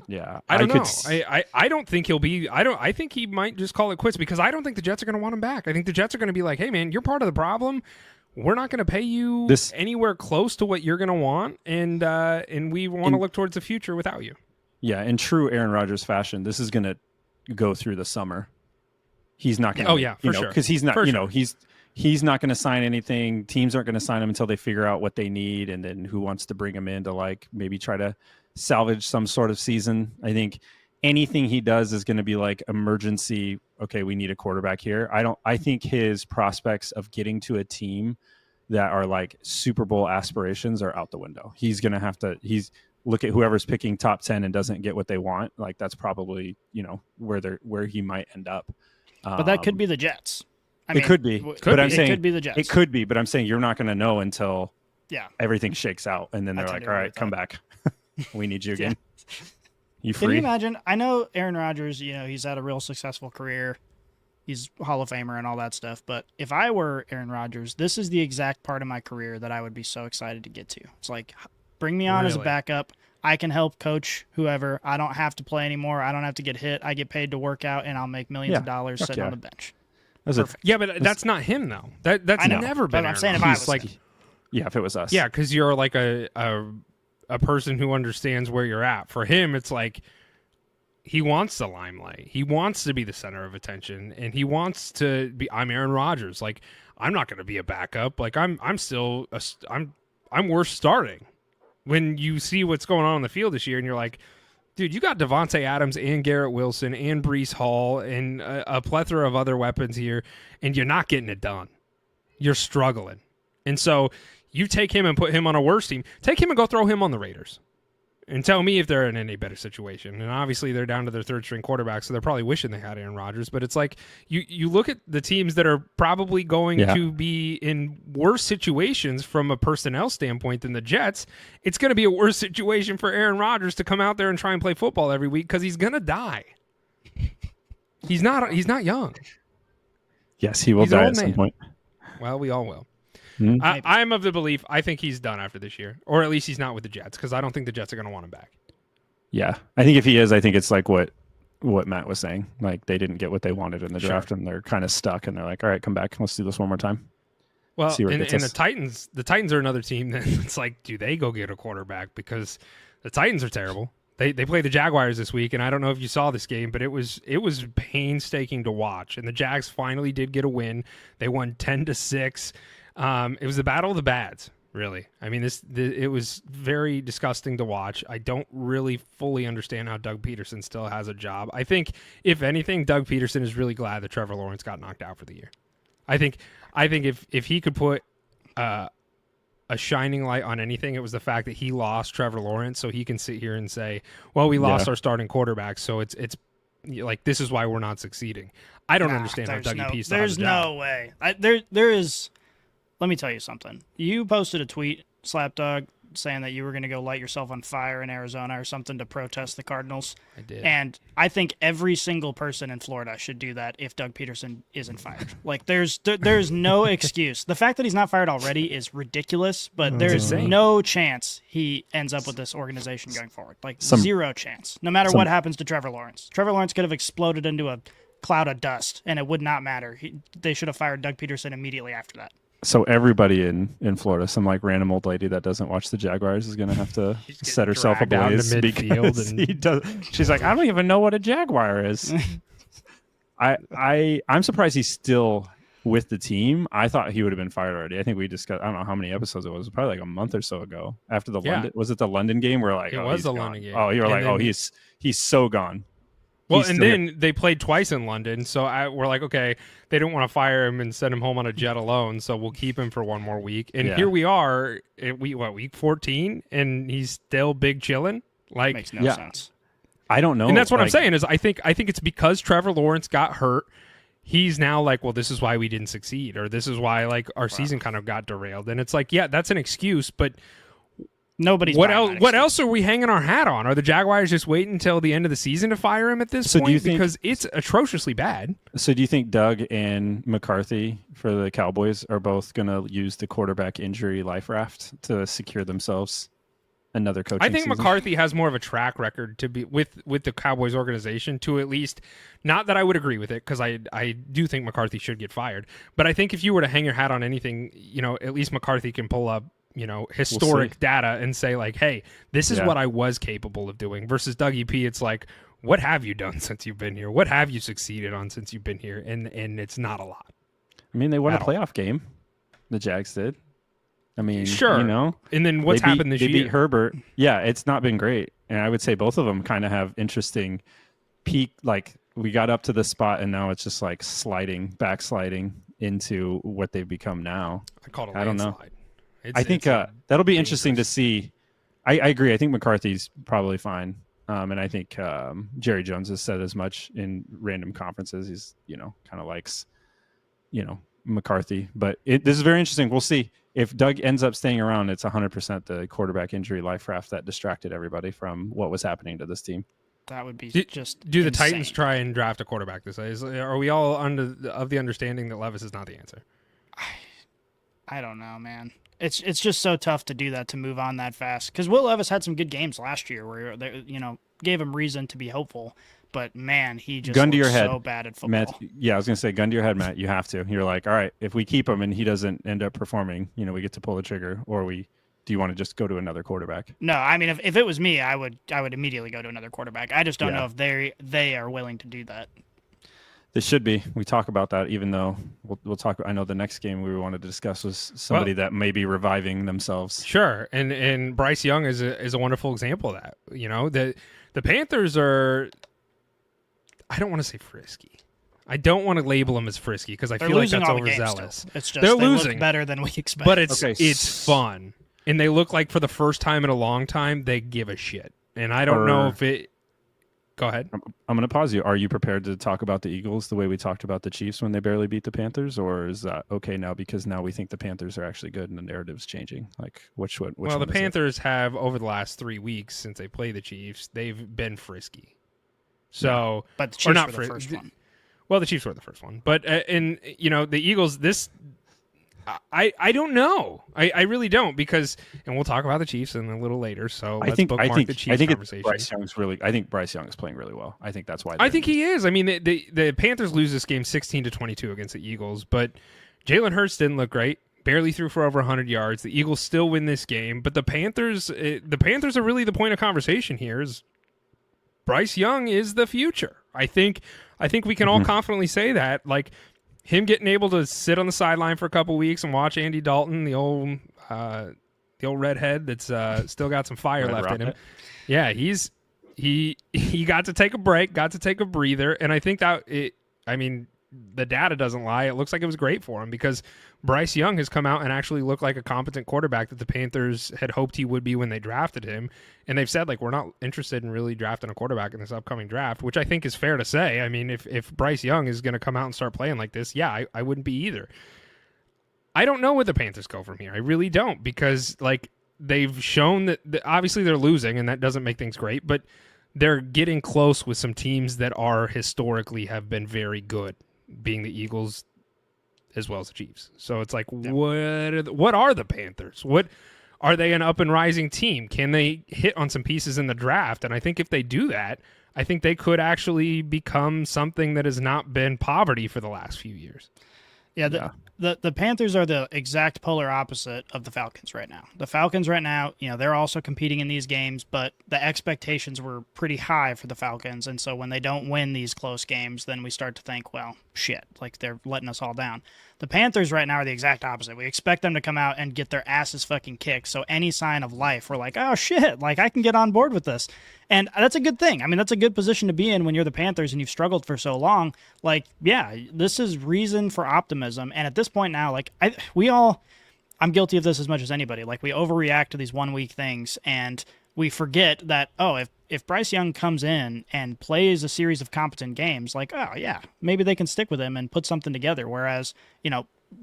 Yeah, I don't know. I don't think he'll be. I think he might just call it quits because I don't think the Jets are going to want him back. I think the Jets are going to be like, hey man, you're part of the problem. We're not going to pay you anywhere close to what you're going to want, and we want to look towards the future without you. Yeah, in true Aaron Rodgers fashion, this is going to go through the summer. He's not going to. Oh yeah, for sure. Because he's not. For you sure. know, he's not going to sign anything. Teams aren't going to sign him until they figure out what they need, and then who wants to bring him in to like maybe try to salvage some sort of season. I think anything he does is going to be like emergency. Okay, we need a quarterback here. I think his prospects of getting to a team that are like Super Bowl aspirations are out the window. He's going to have to. Look at whoever's picking top 10 and doesn't get what they want. Like that's probably where he might end up. But that could be the Jets. It could be, but I'm saying it could be the Jets. It could be, but I'm saying you're not going to know until Yeah. everything shakes out, and then they're like, "All right, come back. We need you again. You free?" Can you imagine? I know Aaron Rodgers. He's had a real successful career. He's Hall of Famer and all that stuff. But if I were Aaron Rodgers, this is the exact part of my career that I would be so excited to get to. It's like, bring me on as a backup. I can help coach whoever. I don't have to play anymore. I don't have to get hit. I get paid to work out, and I'll make millions of dollars sitting on the bench. Yeah, but that's not him though. That's never been. But I'm Aaron saying if Rodgers. I was him. Yeah, if it was us. Yeah, because you're like a person who understands where you're at. For him, it's like he wants the limelight. He wants to be the center of attention, and he wants to be. I'm Aaron Rodgers. Like I'm not going to be a backup. Like I'm worth starting. When you see what's going on the field this year, and you're like, dude, you got Devontae Adams and Garrett Wilson and Breece Hall and a plethora of other weapons here, and you're not getting it done. You're struggling. And so you take him and put him on a worse team. Take him and go throw him on the Raiders. And tell me if they're in any better situation. And obviously they're down to their third-string quarterback, so they're probably wishing they had Aaron Rodgers. But it's like you look at the teams that are probably going to be in worse situations from a personnel standpoint than the Jets. It's going to be a worse situation for Aaron Rodgers to come out there and try and play football every week because he's going to die. He's not young. Yes, he will die at some point. Well, we all will. Mm-hmm. I'm of the belief I think he's done after this year, or at least he's not with the Jets because I don't think the Jets are going to want him back. Yeah, I think if he is, I think it's like what Matt was saying. Like they didn't get what they wanted in the draft, and they're kind of stuck. And they're like, "All right, come back. Let's do this one more time." Well, and the Titans are another team that it's like, do they go get a quarterback? Because the Titans are terrible. They play the Jaguars this week, and I don't know if you saw this game, but it was painstaking to watch. And the Jags finally did get a win. They won 10-6. It was the battle of the bads, really. I mean, it was very disgusting to watch. I don't really fully understand how Doug Peterson still has a job. I think, if anything, Doug Peterson is really glad that Trevor Lawrence got knocked out for the year. I think if he could put a shining light on anything, it was the fact that he lost Trevor Lawrence, so he can sit here and say, well, we lost our starting quarterback, so it's like this is why we're not succeeding. I don't understand how Dougie P still has a job. There's no way. There is. Let me tell you something. You posted a tweet, Slapdog, saying that you were going to go light yourself on fire in Arizona or something to protest the Cardinals. I did. And I think every single person in Florida should do that if Doug Peterson isn't fired. Like, there's no excuse. The fact that he's not fired already is ridiculous, but there's no chance he ends up with this organization going forward. Like, zero chance. No matter what happens to Trevor Lawrence. Trevor Lawrence could have exploded into a cloud of dust, and it would not matter. They should have fired Doug Peterson immediately after that. So everybody in Florida, some like random old lady that doesn't watch the Jaguars is going to have to set herself ablaze because he does. She's like, I don't even know what a Jaguar is. I'm surprised he's still with the team. I thought he would have been fired already. I think we discussed. I don't know how many episodes it was. Probably like a month or so ago after the London. Was it the London game? We're like, it was the London game. Oh, you were like, he's so gone. Well, and then they played twice in London, so we're like, okay, they didn't want to fire him and send him home on a jet alone, so we'll keep him for one more week. And here we are, week 14, and he's still big chilling. Like, makes no sense. I don't know, and that's what I'm saying is I think it's because Trevor Lawrence got hurt. He's now like, well, this is why we didn't succeed, or this is why like our season kind of got derailed. And it's like, yeah, that's an excuse, but Nobody's What buying else? that What excuse. else are we hanging our hat on? Are the Jaguars just waiting until the end of the season to fire him at this So do point? you think- Because it's atrociously bad. So do you think Doug and McCarthy for the Cowboys are both going to use the quarterback injury life raft to secure themselves another coaching I think season? McCarthy has more of a track record to be with the Cowboys organization to at least, not that I would agree with it, because I do think McCarthy should get fired. But I think if you were to hang your hat on anything, at least McCarthy can pull up, historic data and say like, hey, this is what I was capable of doing, versus Dougie P. It's like, what have you done since you've been here? What have you succeeded on since you've been here? And it's not a lot. I mean, they won a playoff game. The Jags did. I mean, sure. And then what's happened this year? They year? beat Herbert. Yeah, it's not been great. And I would say both of them kind of have interesting peak. Like we got up to this spot and now it's just like backsliding into what they've become now. I called it I don't know. landslide. I think that'll be interesting to see. I agree. I think McCarthy's probably fine. And I think Jerry Jones has said as much in random conferences. He's, kind of likes, McCarthy. But this is very interesting. We'll see. If Doug ends up staying around, it's 100% the quarterback injury life raft that distracted everybody from what was happening to this team. That would be just Do the insane. Titans try and draft a quarterback this way? Are we all of the understanding that Levis is not the answer? I don't know, man. It's just so tough to do that, to move on that fast. Because Will Levis had some good games last year where they, gave him reason to be hopeful. But man, he just Gun to your looks head, so bad at football. Matt, yeah, I was going to say, gun to your head, Matt. You have to. You're like, all right, if we keep him and he doesn't end up performing, we get to pull the trigger, or do you want to just go to another quarterback? No, I mean, if it was me, I would immediately go to another quarterback. I just don't know if they are willing to do that. They should be. We talk about that, even though we'll talk. I know the next game we wanted to discuss was somebody that may be reviving themselves. Sure, and Bryce Young is a wonderful example of that. The Panthers are. I don't want to say frisky. I don't want to label them as frisky because I feel like that's overzealous. It's just they're they losing look better than we expected. but it's fun, and they look like for the first time in a long time they give a shit. And I don't know if it. Go ahead. I'm going to pause you. Are you prepared to talk about the Eagles the way we talked about the Chiefs when they barely beat the Panthers, or is that okay now because now we think the Panthers are actually good and the narrative's changing? Like which one? Well, the Panthers have over the last 3 weeks since they played the Chiefs, they've been frisky. So, but the Chiefs not were the first one. Well, the Chiefs were the first one, but the Eagles. I don't know. I really don't because, and we'll talk about the Chiefs in a little later. So let's bookmark the Chiefs conversation. I think Bryce Young is playing really well. I think that's why. I think he is. I mean, the Panthers lose this game 16-22 against the Eagles, but Jalen Hurts didn't look great. Barely threw for over 100 yards. The Eagles still win this game, but the Panthers are really the point of conversation here. Is Bryce Young is the future. I think we can all confidently say that. Like him getting able to sit on the sideline for a couple weeks and watch Andy Dalton, the old redhead that's still got some fire left in him. Yeah, he got to take a break, got to take a breather, and I think the data doesn't lie. It looks like it was great for him because Bryce Young has come out and actually looked like a competent quarterback that the Panthers had hoped he would be when they drafted him. And they've said, like, we're not interested in really drafting a quarterback in this upcoming draft, which I think is fair to say. I mean, if Bryce Young is going to come out and start playing like this, yeah, I wouldn't be either. I don't know where the Panthers go from here. I really don't because, like, they've shown that obviously they're losing and that doesn't make things great, but they're getting close with some teams that are historically have been very good, being the Eagles as well as the Chiefs. So it's like, what are the Panthers? What are they, an up and rising team? Can they hit on some pieces in the draft? And I think if they do that, I think they could actually become something that has not been poverty for the last few years. Yeah, the Panthers are the exact polar opposite of the Falcons right now. The Falcons right now, they're also competing in these games, but the expectations were pretty high for the Falcons. And so when they don't win these close games, then we start to think, well, shit, like they're letting us all down. The Panthers right now are the exact opposite. We expect them to come out and get their asses fucking kicked. So any sign of life, we're like, oh shit, like I can get on board with this. And that's a good thing. I mean, that's a good position to be in when you're the Panthers and you've struggled for so long. Like, yeah, this is reason for optimism. And at this point now, like I'm guilty of this as much as anybody. Like we overreact to these 1 week things and we forget that, if Bryce Young comes in and plays a series of competent games, like, oh yeah, maybe they can stick with him and put something together. Whereas,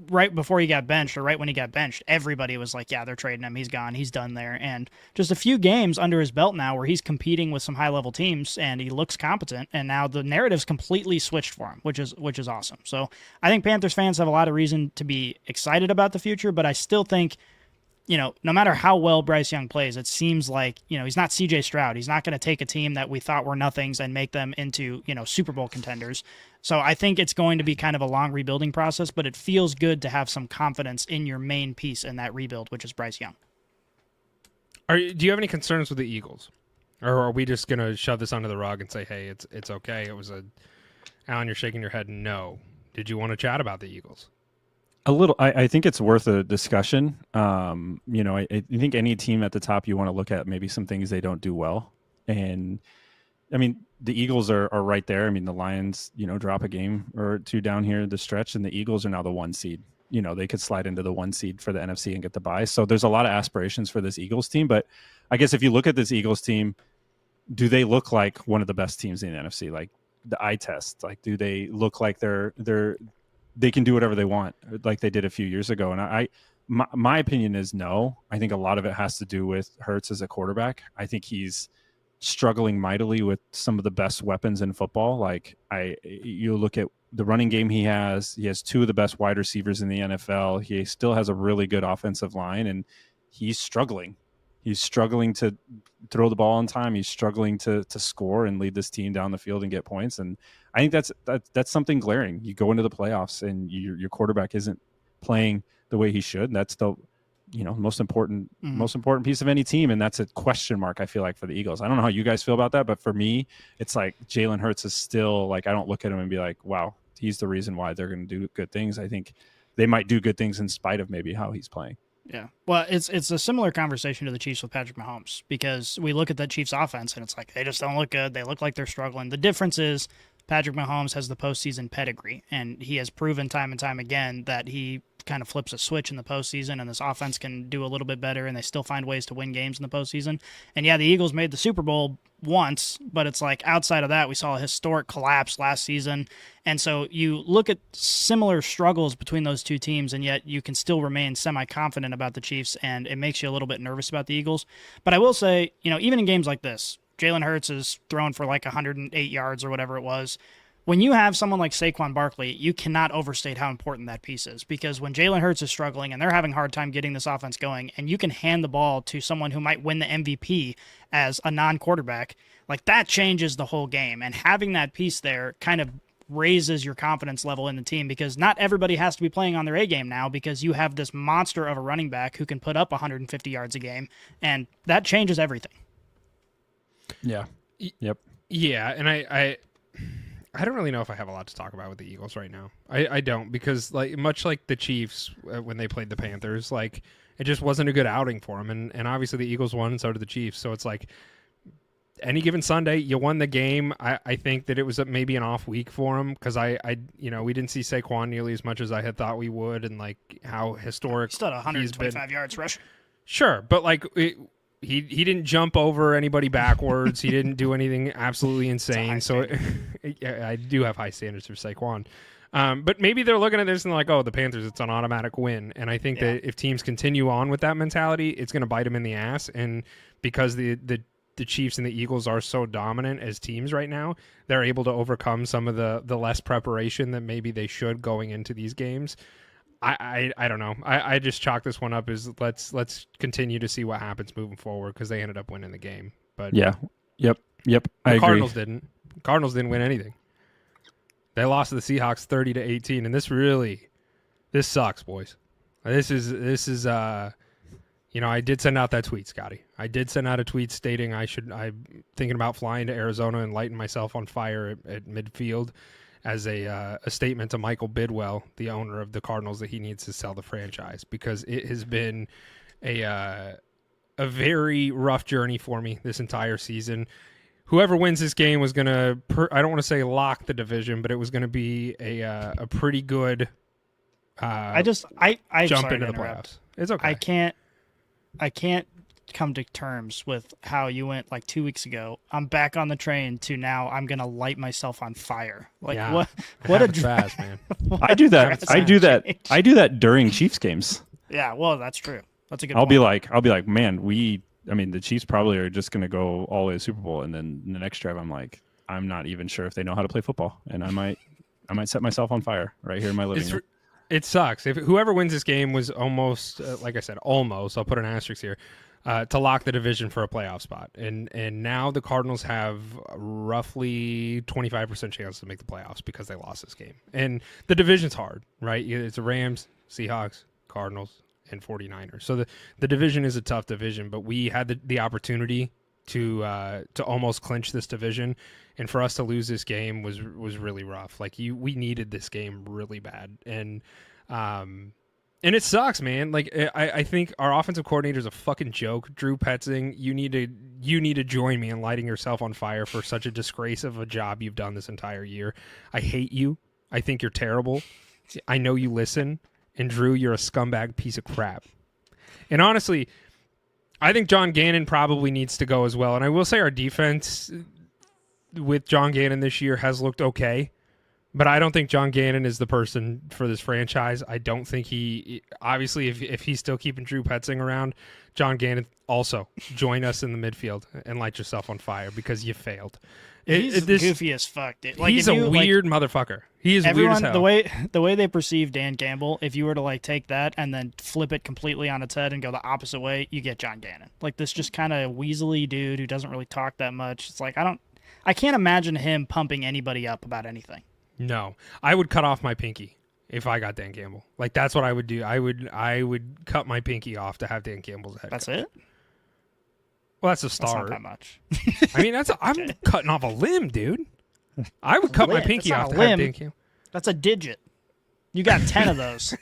right before he got benched, or right when he got benched, everybody was like, yeah, they're trading him. He's gone. He's done there. And just a few games under his belt now where he's competing with some high-level teams and he looks competent, and now the narrative's completely switched for him, which is awesome. So I think Panthers fans have a lot of reason to be excited about the future, but I still think, no matter how well Bryce Young plays, it seems like, he's not CJ Stroud. He's not going to take a team that we thought were nothings and make them into, Super Bowl contenders. So I think it's going to be kind of a long rebuilding process, but it feels good to have some confidence in your main piece in that rebuild, which is Bryce Young. Do you have any concerns with the Eagles? Or are we just going to shove this under the rug and say, hey, it's okay. It was Alan, you're shaking your head no. Did you want to chat about the Eagles? A little. I think it's worth a discussion. I think any team at the top, you want to look at maybe some things they don't do well. And I mean, the Eagles are right there. I mean, the Lions, drop a game or two down here the stretch, and the Eagles are now the 1 seed. They could slide into the 1 seed for the NFC and get the bye. So there's a lot of aspirations for this Eagles team. But I guess if you look at this Eagles team, do they look like one of the best teams in the NFC? Like the eye test, like do they look like they can do whatever they want, like they did a few years ago? And my opinion is no. I think a lot of it has to do with Hurts as a quarterback. I think he's struggling mightily with some of the best weapons in football. Like you look at the running game he has 2 of the best wide receivers in the NFL. He still has a really good offensive line, and he's struggling. He's struggling to throw the ball on time. He's struggling to score and lead this team down the field and get points. And I think that's something glaring. You go into the playoffs and your quarterback isn't playing the way he should. That's the most important piece of any team, and that's a question mark, I feel like, for the Eagles. I don't know how you guys feel about that, but for me, it's like Jalen Hurts is still like, I don't look at him and be like, wow, he's the reason why they're going to do good things. I think they might do good things in spite of maybe how he's playing. Yeah. Well, it's a similar conversation to the Chiefs with Patrick Mahomes, because we look at that Chiefs offense and it's like, they just don't look good. They look like they're struggling. The difference is Patrick Mahomes has the postseason pedigree, and he has proven time and time again that he kind of flips a switch in the postseason, and this offense can do a little bit better, and they still find ways to win games in the postseason. And yeah, the Eagles made the Super Bowl once, but it's like outside of that, we saw a historic collapse last season. And so you look at similar struggles between those two teams, and yet you can still remain semi-confident about the Chiefs, and it makes you a little bit nervous about the Eagles. But I will say, even in games like this, Jalen Hurts is throwing for like 108 yards or whatever it was. When you have someone like Saquon Barkley, you cannot overstate how important that piece is, because when Jalen Hurts is struggling and they're having a hard time getting this offense going, and you can hand the ball to someone who might win the MVP as a non-quarterback, like that changes the whole game. And having that piece there kind of raises your confidence level in the team, because not everybody has to be playing on their A game now, because you have this monster of a running back who can put up 150 yards a game, and that changes everything. Yeah. Yep. Yeah, and I don't really know if I have a lot to talk about with the Eagles right now. I don't, because much like the Chiefs when they played the Panthers, like it just wasn't a good outing for them, and obviously the Eagles won, and so did the Chiefs. So it's like any given Sunday, you won the game. I think that it was maybe an off week for them, because we didn't see Saquon nearly as much as I had thought we would, and like how historic still 125 yards rush. Sure, but He didn't jump over anybody backwards. He didn't do anything absolutely insane. So I do have high standards for Saquon. But maybe they're looking at this and they're like, oh, the Panthers, it's an automatic win. And I think that if teams continue on with that mentality, it's going to bite them in the ass. And because the Chiefs and the Eagles are so dominant as teams right now, they're able to overcome some of the less preparation that maybe they should going into these games. I don't know. I just chalk this one up as let's continue to see what happens moving forward, because they ended up winning the game. But yeah, yep. The Cardinals didn't. Cardinals didn't win anything. They lost to the Seahawks 30-18, and this sucks, boys. This is I did send out that tweet, Scotty. I did send out a tweet stating I'm thinking about flying to Arizona and lighting myself on fire at midfield, as a statement to Michael Bidwell, the owner of the Cardinals, that he needs to sell the franchise, because it has been a very rough journey for me this entire season. Whoever wins this game was going to, I don't want to say lock the division, but it was going to be a pretty good I jump into the playoffs. It's okay. I can't come to terms with how you went like 2 weeks ago. I'm back on the train to now I'm gonna light myself on fire. Like Yeah. what a fast, man. I do that. I do that. change. I do that during Chiefs games. Yeah, well, that's true. That's a good. I'll be point. like, man, the Chiefs probably are just going to go all the way to Super Bowl, and then the next drive, I'm like, I'm not even sure if they know how to play football, and I might set myself on fire right here in my living room. It sucks. If whoever wins this game was almost, like I said, almost. I'll put an asterisk here. To lock the division for a playoff spot, and now the Cardinals have roughly 25% chance to make the playoffs because they lost this game. And the division's hard, right? It's the Rams, Seahawks, Cardinals, and 49ers. So the division is a tough division, but we had the opportunity to almost clinch this division, and for us to lose this game was really rough. Like we needed this game really bad, and it sucks, man. Like I think our offensive coordinator is a fucking joke. Drew Petzing, you need to join me in lighting yourself on fire for such a disgrace of a job you've done this entire year. I hate you. I think you're terrible. I know you listen. And Drew, you're a scumbag piece of crap. And honestly, I think John Gannon probably needs to go as well. And I will say our defense with John Gannon this year has looked okay. But I don't think John Gannon is the person for this franchise. I don't think obviously, if he's still keeping Drew Petzing around, John Gannon also join us in the midfield and light yourself on fire because you failed. He's goofy as fuck, dude. Like, he's a weird motherfucker. He is weird as hell. The way they perceive Dan Campbell, if you were to like take that and then flip it completely on its head and go the opposite way, you get John Gannon. Like this just kind of weaselly dude who doesn't really talk that much. It's like I can't imagine him pumping anybody up about anything. No, I would cut off my pinky if I got Dan Campbell. Like that's what I would do. I would cut my pinky off to have Dan Campbell's head. That's it. Well, that's a start. That's not that much. I mean, I'm cutting off a limb, dude. I would cut my pinky off to have Dan Campbell. That's a digit. You got 10 of those.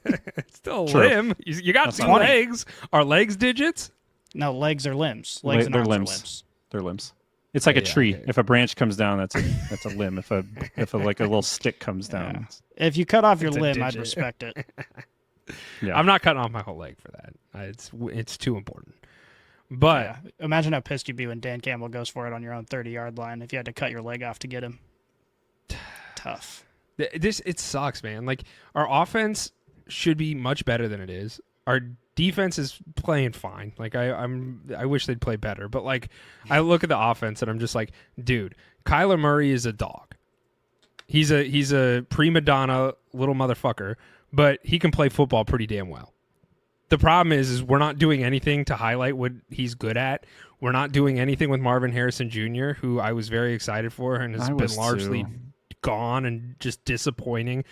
It's still a limb. You got That's 2 20. legs. Are legs digits? No, legs are limbs. Legs and They're arms limbs. are limbs. They're limbs. It's like a tree. Okay. If a branch comes down, that's a limb. If a like a little stick comes down, If you cut off your It's a limb, I'd digit. respect it. yeah. I'm not cutting off my whole leg for that. It's too important. But Yeah. Imagine how pissed you'd be when Dan Campbell goes for it on your own 30-yard line if you had to cut your leg off to get him. Tough. it sucks, man. Like our offense should be much better than it is. Our defense is playing fine. Like I wish they'd play better. But like I look at the offense and I'm just like, dude, Kyler Murray is a dog. He's a prima donna little motherfucker, but he can play football pretty damn well. The problem is we're not doing anything to highlight what he's good at. We're not doing anything with Marvin Harrison Jr., who I was very excited for and has been largely gone and just disappointing.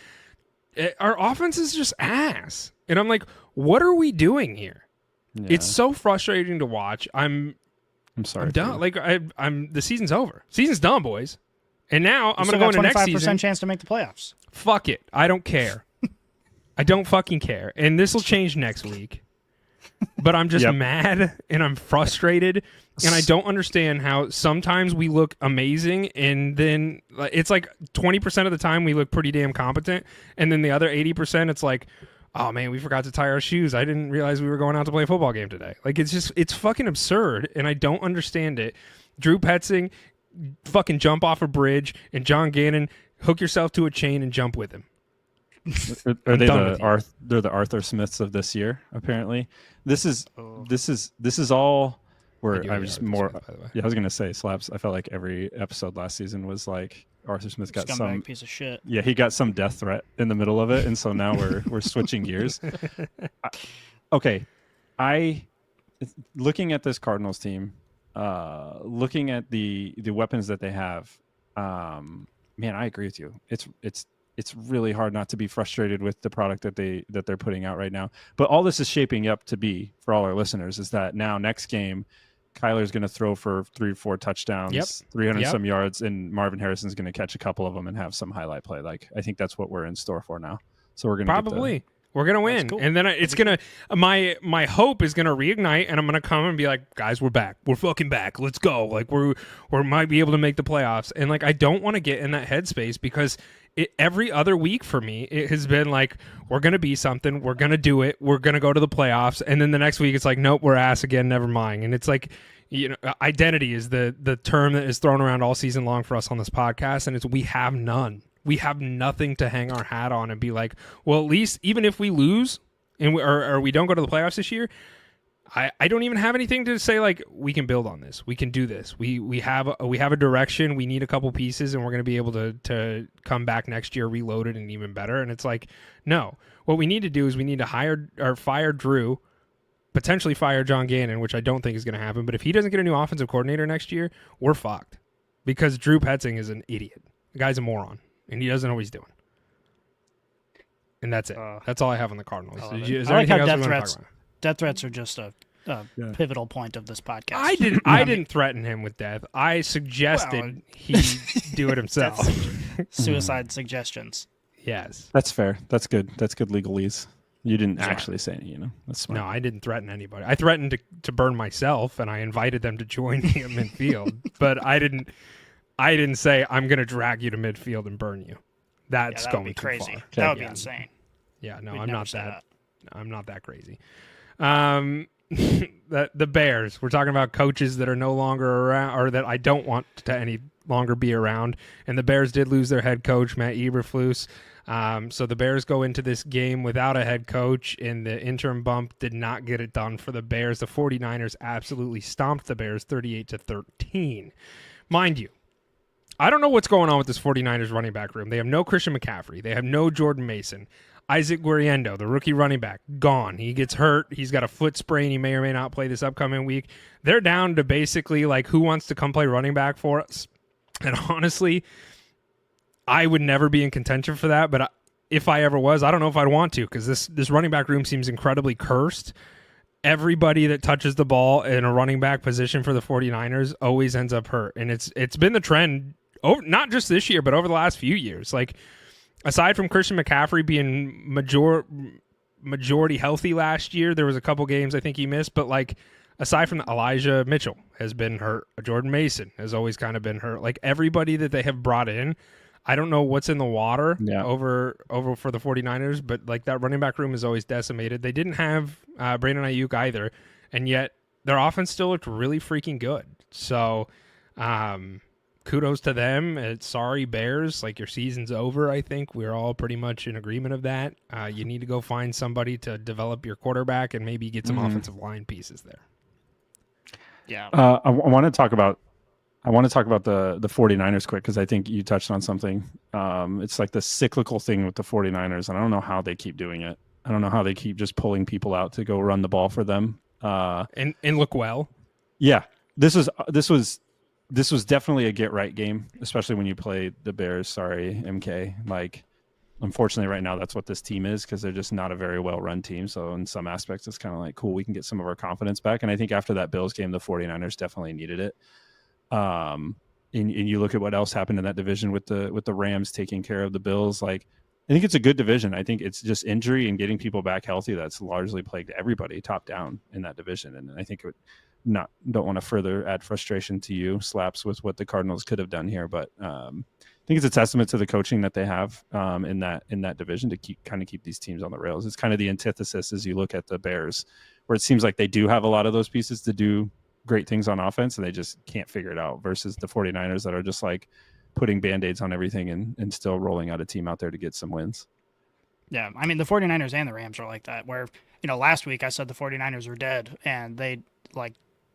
Our offense is just ass. And I'm like, what are we doing here? Yeah. It's so frustrating to watch. I'm sorry. I'm done. Like I'm the season's over. Season's done, boys. And now I'm going to go into next season. 25% chance to make the playoffs. Fuck it. I don't care. I don't fucking care. And this will change next week. But I'm just mad and I'm frustrated and I don't understand how sometimes we look amazing and then it's like 20% of the time we look pretty damn competent and then the other 80% it's like, oh man, we forgot to tie our shoes. I didn't realize we were going out to play a football game today. Like it's fucking absurd and I don't understand it. Drew Petzing, fucking jump off a bridge, and John Gannon, hook yourself to a chain and jump with him. Are they they're the Arthur Smiths of this year? Apparently, this is all where I was more. Smith, by the way. Yeah, I was gonna say slaps. I felt like every episode last season was like Arthur Smith got Scumbag some piece of shit. Yeah, he got some death threat in the middle of it, and so now we're switching gears. Looking at this Cardinals team, looking at the weapons that they have, man, I agree with you. It's really hard not to be frustrated with the product that they're putting out right now. But all this is shaping up to be for all our listeners is that now next game, Kyler's going to throw for 3 or 4 touchdowns, 300 some yards, and Marvin Harrison's going to catch a couple of them and have some highlight play. Like I think that's what we're in store for now. So we're going to We're gonna win, cool. and then it's gonna. My hope is gonna reignite, and I'm gonna come and be like, guys, we're back. We're fucking back. Let's go. Like we might be able to make the playoffs, and like I don't want to get in that headspace because every other week for me it has been like we're gonna be something. We're gonna do it. We're gonna go to the playoffs, and then the next week it's like nope, we're ass again. Never mind. And it's like identity is the term that is thrown around all season long for us on this podcast, and we have none. We have nothing to hang our hat on and be like, well, at least even if we lose and or we don't go to the playoffs this year, I don't even have anything to say like we can build on this. We can do this. We have a direction. We need a couple pieces, and we're going to be able to come back next year reloaded and even better. And it's like, no, what we need to do is we need to hire or fire Drew, potentially fire John Gannon, which I don't think is going to happen. But if he doesn't get a new offensive coordinator next year, we're fucked because Drew Petzing is an idiot. The guy's a moron. And he doesn't know what he's doing. And that's it. That's all I have on the Cardinals. Is there anything else we want to talk about? Death threats are just a pivotal point of this podcast. I didn't threaten him with death. I suggested he do it himself. Suicide suggestions. Yes. That's fair. That's good. That's good legalese. You didn't actually say it, That's smart. No, I didn't threaten anybody. I threatened to burn myself, and I invited them to join me at midfield. But I didn't say I'm going to drag you to midfield and burn you. That's going be too crazy. far. That would be insane. Yeah, no, We'd I'm never not say that. I'm not that crazy. The Bears. We're talking about coaches that are no longer around, or that I don't want to any longer be around. And the Bears did lose their head coach, Matt Eberflus. So the Bears go into this game without a head coach, and the interim bump did not get it done for the Bears. The 49ers absolutely stomped the Bears 38-13. Mind you, I don't know what's going on with this 49ers running back room. They have no Christian McCaffrey. They have no Jordan Mason. Isaac Guerriendo, the rookie running back, gone. He gets hurt. He's got a foot sprain. He may or may not play this upcoming week. They're down to basically like who wants to come play running back for us. And honestly, I would never be in contention for that. But if I ever was, I don't know if I'd want to because this running back room seems incredibly cursed. Everybody that touches the ball in a running back position for the 49ers always ends up hurt. And it's been the trend, not just this year, but over the last few years. Like, aside from Christian McCaffrey being majority healthy last year, there was a couple games I think he missed. But, like, aside from Elijah Mitchell has been hurt. Jordan Mason has always kind of been hurt. Like, everybody that they have brought in, I don't know what's in the water over for the 49ers, but like that running back room is always decimated. They didn't have Brandon Ayuk either, and yet their offense still looked really freaking good. So kudos to them. Sorry, Bears. Like, your season's over, I think. We're all pretty much in agreement of that. You need to go find somebody to develop your quarterback and maybe get some offensive line pieces there. Yeah. I want to talk about the 49ers quick because I think you touched on something. It's like the cyclical thing with the 49ers, and I don't know how they keep doing it. I don't know how they keep just pulling people out to go run the ball for them. And look well. Yeah. This was definitely a get right game, especially when you play the Bears. Sorry, MK. Like, unfortunately right now that's what this team is because they're just not a very well run team. So in some aspects it's kind of like, cool, we can get some of our confidence back. And I think after that Bills game, the 49ers definitely needed it. And you look at what else happened in that division with the Rams taking care of the Bills. Like, I think it's a good division. I think it's just injury and getting people back healthy that's largely plagued everybody top down in that division. And I think don't want to further add frustration to you, Slaps, with what the Cardinals could have done here, but I think it's a testament to the coaching that they have in that division to keep these teams on the rails. It's kind of the antithesis as you look at the Bears, where it seems like they do have a lot of those pieces to do great things on offense and they just can't figure it out, versus the 49ers that are just like putting band-aids on everything and still rolling out a team out there to get some wins. Yeah, I mean, the 49ers and the Rams are like that, where, last week I said the 49ers were dead, and they,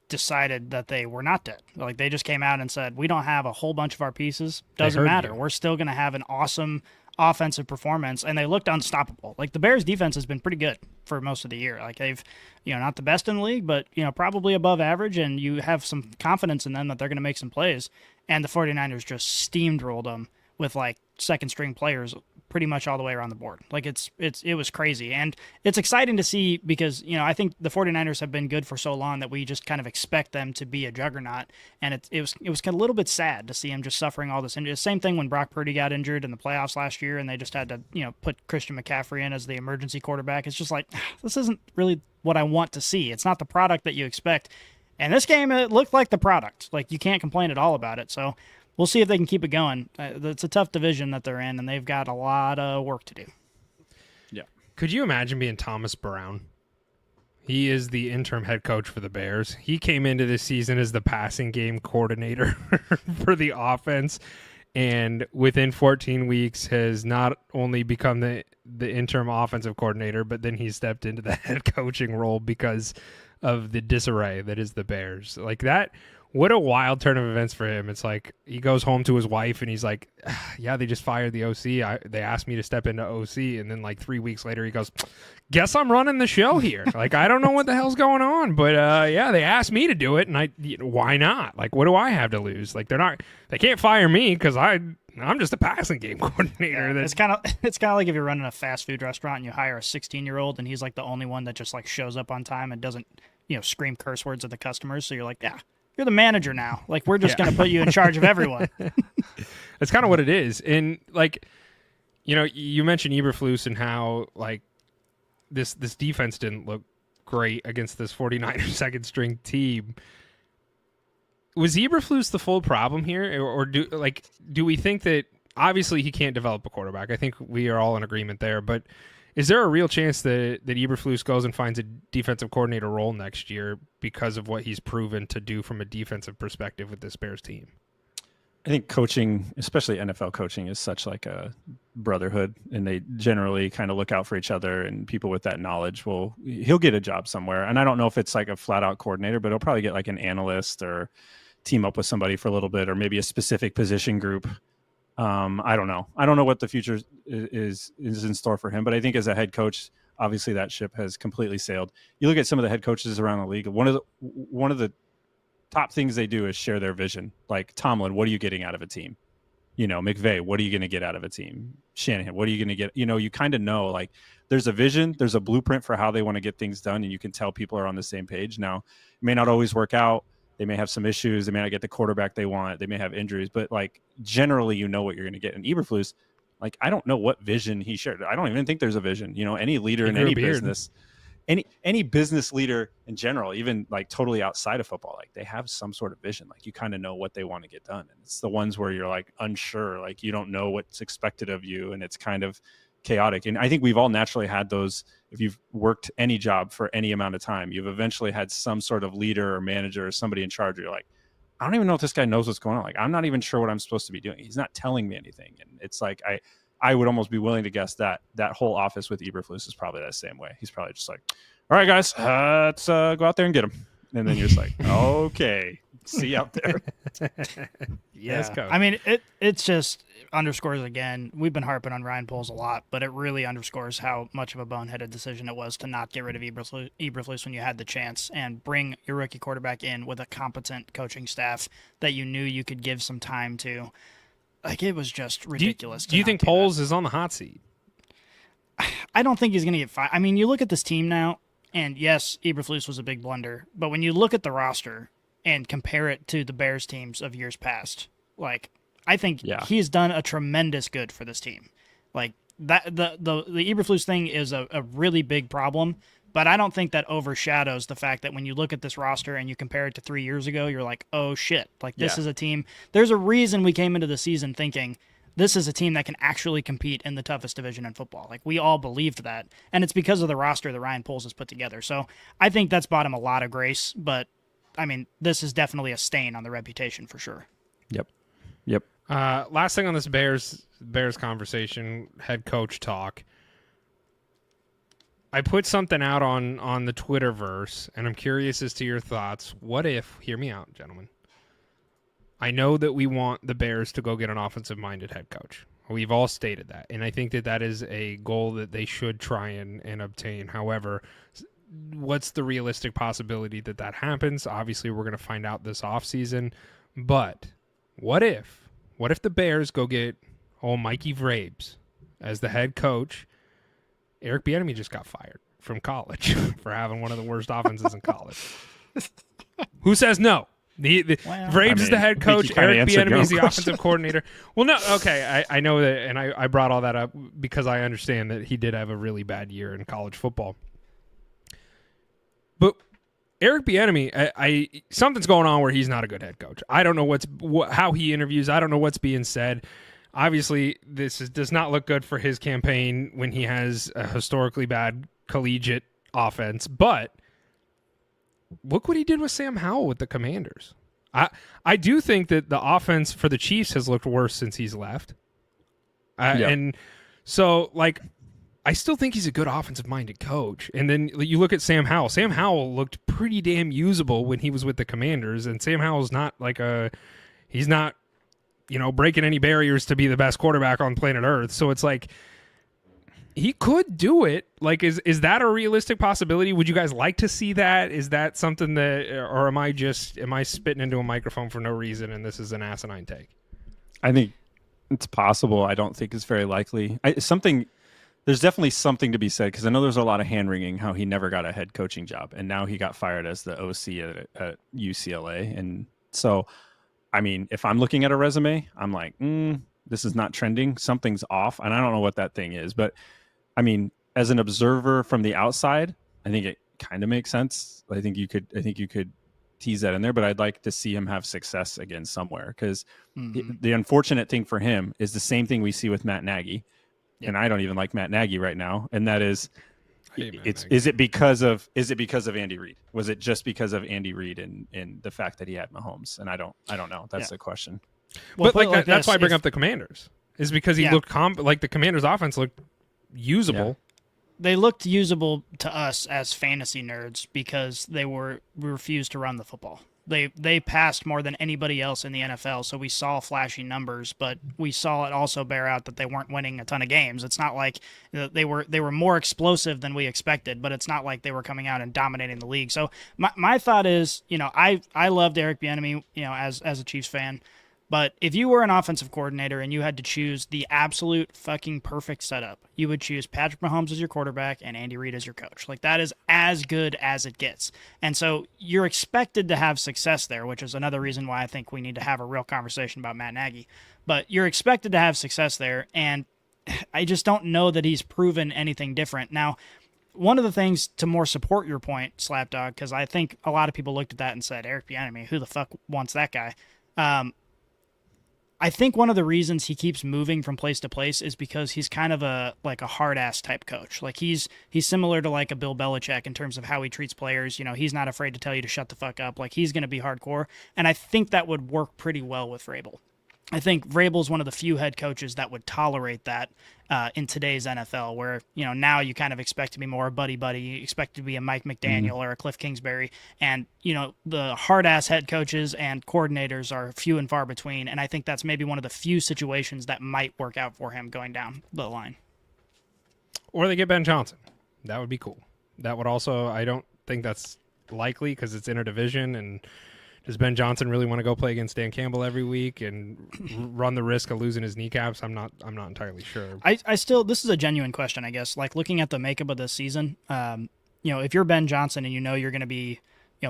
decided that they were not dead. Like, they just came out and said, we don't have a whole bunch of our pieces. Doesn't matter. We're still going to have an awesome offensive performance, and they looked unstoppable. Like, the Bears defense has been pretty good for most of the year. Like, they've, not the best in the league, but, probably above average, and you have some confidence in them that they're going to make some plays. And the 49ers just steamrolled them with like second string players pretty much all the way around the board. Like it was crazy. And it's exciting to see because, I think the 49ers have been good for so long that we just kind of expect them to be a juggernaut. And it was kind of a little bit sad to see him just suffering all this injury. Same thing when Brock Purdy got injured in the playoffs last year and they just had to, put Christian McCaffrey in as the emergency quarterback. It's just like, this isn't really what I want to see. It's not the product that you expect. And this game, it looked like the product. Like, you can't complain at all about it. So we'll see if they can keep it going. It's a tough division that they're in, and they've got a lot of work to do. Yeah. Could you imagine being Thomas Brown? He is the interim head coach for the Bears. He came into this season as the passing game coordinator for the offense, and within 14 weeks has not only become the interim offensive coordinator, but then he stepped into the head coaching role because of the disarray that is the Bears. Like that. What a wild turn of events for him. It's like he goes home to his wife and he's like, yeah, they just fired the OC. They asked me to step into OC. And then like 3 weeks later, he goes, guess I'm running the show here. Like, I don't know what the hell's going on, but yeah, they asked me to do it. And why not? Like, what do I have to lose? Like, they can't fire me because I'm just a passing game coordinator. Yeah, it's kind of like if you're running a fast food restaurant and you hire a 16-year-old and he's like the only one that just like shows up on time and doesn't, scream curse words at the customers. So you're like, yeah. You're the manager now. Like, we're just going to put you in charge of everyone. That's kind of what it is. And, like, you mentioned Eberflus and how, like, this defense didn't look great against this 49ers second-string team. Was Eberflus the full problem here? Or do we think that, obviously, he can't develop a quarterback? I think we are all in agreement there. But is there a real chance that Eberflus goes and finds a defensive coordinator role next year because of what he's proven to do from a defensive perspective with this Bears team? I think coaching, especially NFL coaching, is such like a brotherhood, and they generally kind of look out for each other, and people with that knowledge he'll get a job somewhere. And I don't know if it's like a flat out coordinator, but he'll probably get like an analyst or team up with somebody for a little bit, or maybe a specific position group. I don't know. I don't know what the future is in store for him, but I think as a head coach, obviously that ship has completely sailed. You look at some of the head coaches around the league. One of the top things they do is share their vision. Like Tomlin, what are you getting out of a team? McVay, what are you going to get out of a team? Shanahan, what are you going to get? You kind of know, like, there's a vision, there's a blueprint for how they want to get things done, and you can tell people are on the same page. Now, it may not always work out. They may have some issues. They may not get the quarterback they want. They may have injuries, but like generally, what you're going to get. And Eberflus, like, I don't know what vision he shared. I don't even think there's a vision. Any leader in any business, any business leader in general, even like totally outside of football, like they have some sort of vision. Like you kind of know what they want to get done. And it's the ones where you're like unsure, like you don't know what's expected of you, and it's kind of chaotic. And I think we've all naturally had those. If you've worked any job for any amount of time, you've eventually had some sort of leader or manager or somebody in charge. You're like, I don't even know if this guy knows what's going on. Like, I'm not even sure what I'm supposed to be doing. He's not telling me anything. And it's like, I would almost be willing to guess that whole office with Eberflus is probably that same way. He's probably just like, all right, guys, let's go out there and get him. And then you're just like, okay, see you out there. Yes, coach. I mean, it's just underscores again. We've been harping on Ryan Poles a lot, but it really underscores how much of a boneheaded decision it was to not get rid of Eberflus when you had the chance and bring your rookie quarterback in with a competent coaching staff that you knew you could give some time to. Like, it was just ridiculous. Do you think Poles is on the hot seat? I don't think he's going to get fired. I mean, you look at this team now, and yes, Eberflus was a big blunder, but when you look at the roster and compare it to the Bears teams of years past, like, I think he's done a tremendous good for this team. Like, that the Eberflus thing is a really big problem, but I don't think that overshadows the fact that when you look at this roster and you compare it to 3 years ago, you're like, oh shit, like this is a team. There's a reason we came into the season thinking this is a team that can actually compete in the toughest division in football. Like, we all believed that, and it's because of the roster that Ryan Poles has put together. So I think that's bought him a lot of grace, but I mean, this is definitely a stain on the reputation for sure. Yep. Last thing on this Bears conversation, head coach talk. I put something out on the Twitterverse, and I'm curious as to your thoughts. What if, hear me out, gentlemen. I know that we want the Bears to go get an offensive-minded head coach. We've all stated that, and I think that is a goal that they should try and obtain. However, what's the realistic possibility that happens? Obviously, we're going to find out this offseason, but what if the Bears go get old Mikey Vrabes as the head coach. Eric Bieniemy just got fired from college for having one of the worst offenses in college. Who says no? Vrabes is the head coach. Eric Bieniemy is the offensive coordinator. Well, no, okay, I know that, and I brought all that up because I understand that he did have a really bad year in college football. But Eric Bieniemy, something's going on where he's not a good head coach. I don't know how he interviews. I don't know what's being said. Obviously, does not look good for his campaign when he has a historically bad collegiate offense. But look what he did with Sam Howell with the Commanders. I do think that the offense for the Chiefs has looked worse since he's left. And so, like, I still think he's a good offensive-minded coach. And then you look at Sam Howell. Sam Howell looked pretty damn usable when he was with the Commanders. And Sam Howell's not he's not, breaking any barriers to be the best quarterback on planet Earth. So it's like, he could do it. Like, is that a realistic possibility? Would you guys like to see that? Is that something that, or am I spitting into a microphone for no reason and this is an asinine take? I think it's possible. I don't think it's very likely. There's definitely something to be said, because I know there's a lot of hand-wringing how he never got a head coaching job, and now he got fired as the OC at UCLA. And so, I mean, if I'm looking at a resume, I'm like, this is not trending. Something's off, and I don't know what that thing is. But, I mean, as an observer from the outside, I think it kind of makes sense. I think you could tease that in there, but I'd like to see him have success again somewhere, because the unfortunate thing for him is the same thing we see with Matt Nagy. And I don't even like Matt Nagy right now. And that is, is it because of Andy Reid? Was it just because of Andy Reid and the fact that he had Mahomes? And I don't know. That's the question. Well, but that's why I bring up the Commanders, is because he looked like the Commanders' offense looked usable. Yeah. They looked usable to us as fantasy nerds because we refused to run the football. They passed more than anybody else in the NFL, so we saw flashy numbers, but we saw it also bear out that they weren't winning a ton of games. It's not like they were more explosive than we expected, but it's not like they were coming out and dominating the league. So my thought is, I loved Eric Bieniemy, as a Chiefs fan. But if you were an offensive coordinator and you had to choose the absolute fucking perfect setup, you would choose Patrick Mahomes as your quarterback and Andy Reid as your coach. Like, that is as good as it gets. And so you're expected to have success there, which is another reason why I think we need to have a real conversation about Matt Nagy. But you're expected to have success there, and I just don't know that he's proven anything different. Now, one of the things to more support your point, Slapdog, because I think a lot of people looked at that and said, Eric Bieniemy, who the fuck wants that guy? I think one of the reasons he keeps moving from place to place is because he's kind of a hard ass type coach. Like, he's similar to like a Bill Belichick in terms of how he treats players. He's not afraid to tell you to shut the fuck up. Like, he's going to be hardcore. And I think that would work pretty well with Vrabel. I think Vrabel's one of the few head coaches that would tolerate that in today's NFL, where, now you kind of expect to be more buddy-buddy. You expect to be a Mike McDaniel or a Cliff Kingsbury. And, the hard-ass head coaches and coordinators are few and far between. And I think that's maybe one of the few situations that might work out for him going down the line. Or they get Ben Johnson. That would be cool. That would also, I don't think that's likely because it's interdivision, and does Ben Johnson really want to go play against Dan Campbell every week and run the risk of losing his kneecaps? I'm not entirely sure. I still, this is a genuine question, I guess. Like, looking at the makeup of this season, if you're Ben Johnson and you're going to be,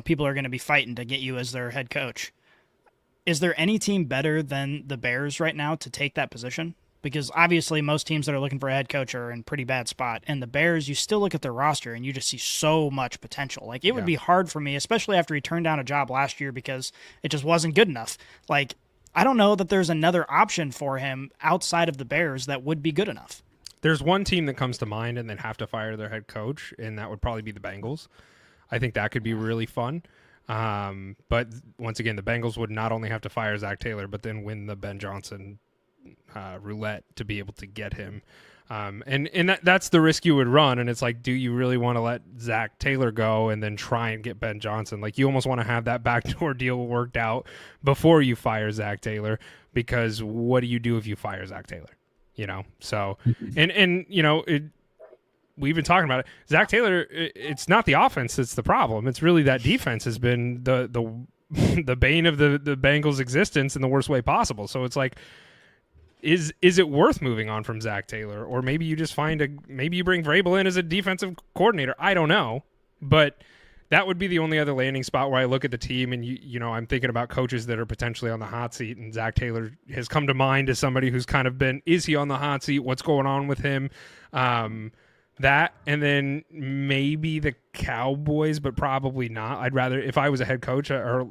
people are going to be fighting to get you as their head coach, is there any team better than the Bears right now to take that position? Because obviously most teams that are looking for a head coach are in pretty bad spot. And the Bears, you still look at their roster and you just see so much potential. Like, it would be hard for me, especially after he turned down a job last year because it just wasn't good enough. Like, I don't know that there's another option for him outside of the Bears that would be good enough. There's one team that comes to mind and then have to fire their head coach, and that would probably be the Bengals. I think that could be really fun. But once again, the Bengals would not only have to fire Zach Taylor, but then win the Ben Johnson roulette to be able to get him. And that's the risk you would run. And it's like, do you really want to let Zach Taylor go and then try and get Ben Johnson? Like, you almost want to have that backdoor deal worked out before you fire Zach Taylor, because what do you do if you fire Zach Taylor? So, and we've been talking about it. Zach Taylor, it's not the offense that's the problem. It's really that defense has been the bane of the Bengals' existence in the worst way possible. So it's like, is it worth moving on from Zach Taylor? Or maybe you just maybe you bring Vrabel in as a defensive coordinator. I don't know. But that would be the only other landing spot where I look at the team and, I'm thinking about coaches that are potentially on the hot seat, and Zach Taylor has come to mind as somebody who's kind of been, is he on the hot seat? What's going on with him? That, and then maybe the Cowboys, but probably not. I'd rather, if I was a head coach or,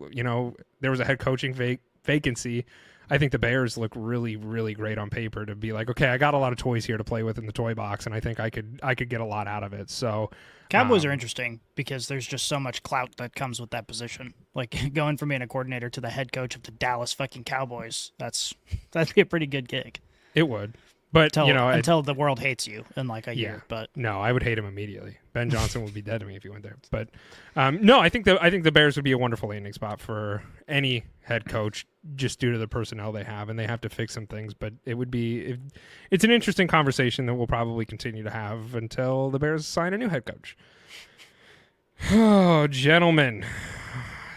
there was a head coaching vacancy, I think the Bears look really, really great on paper to be like, okay, I got a lot of toys here to play with in the toy box, and I think I could get a lot out of it. So Cowboys are interesting because there's just so much clout that comes with that position. Like going from being a coordinator to the head coach of the Dallas fucking Cowboys, that'd be a pretty good gig. It would. But until the world hates you in like a year. But no, I would hate him immediately. Ben Johnson would be dead to me if he went there. But no, I think the Bears would be a wonderful landing spot for any head coach, just due to the personnel they have, and they have to fix some things. But it's an interesting conversation that we'll probably continue to have until the Bears sign a new head coach. Oh, gentlemen.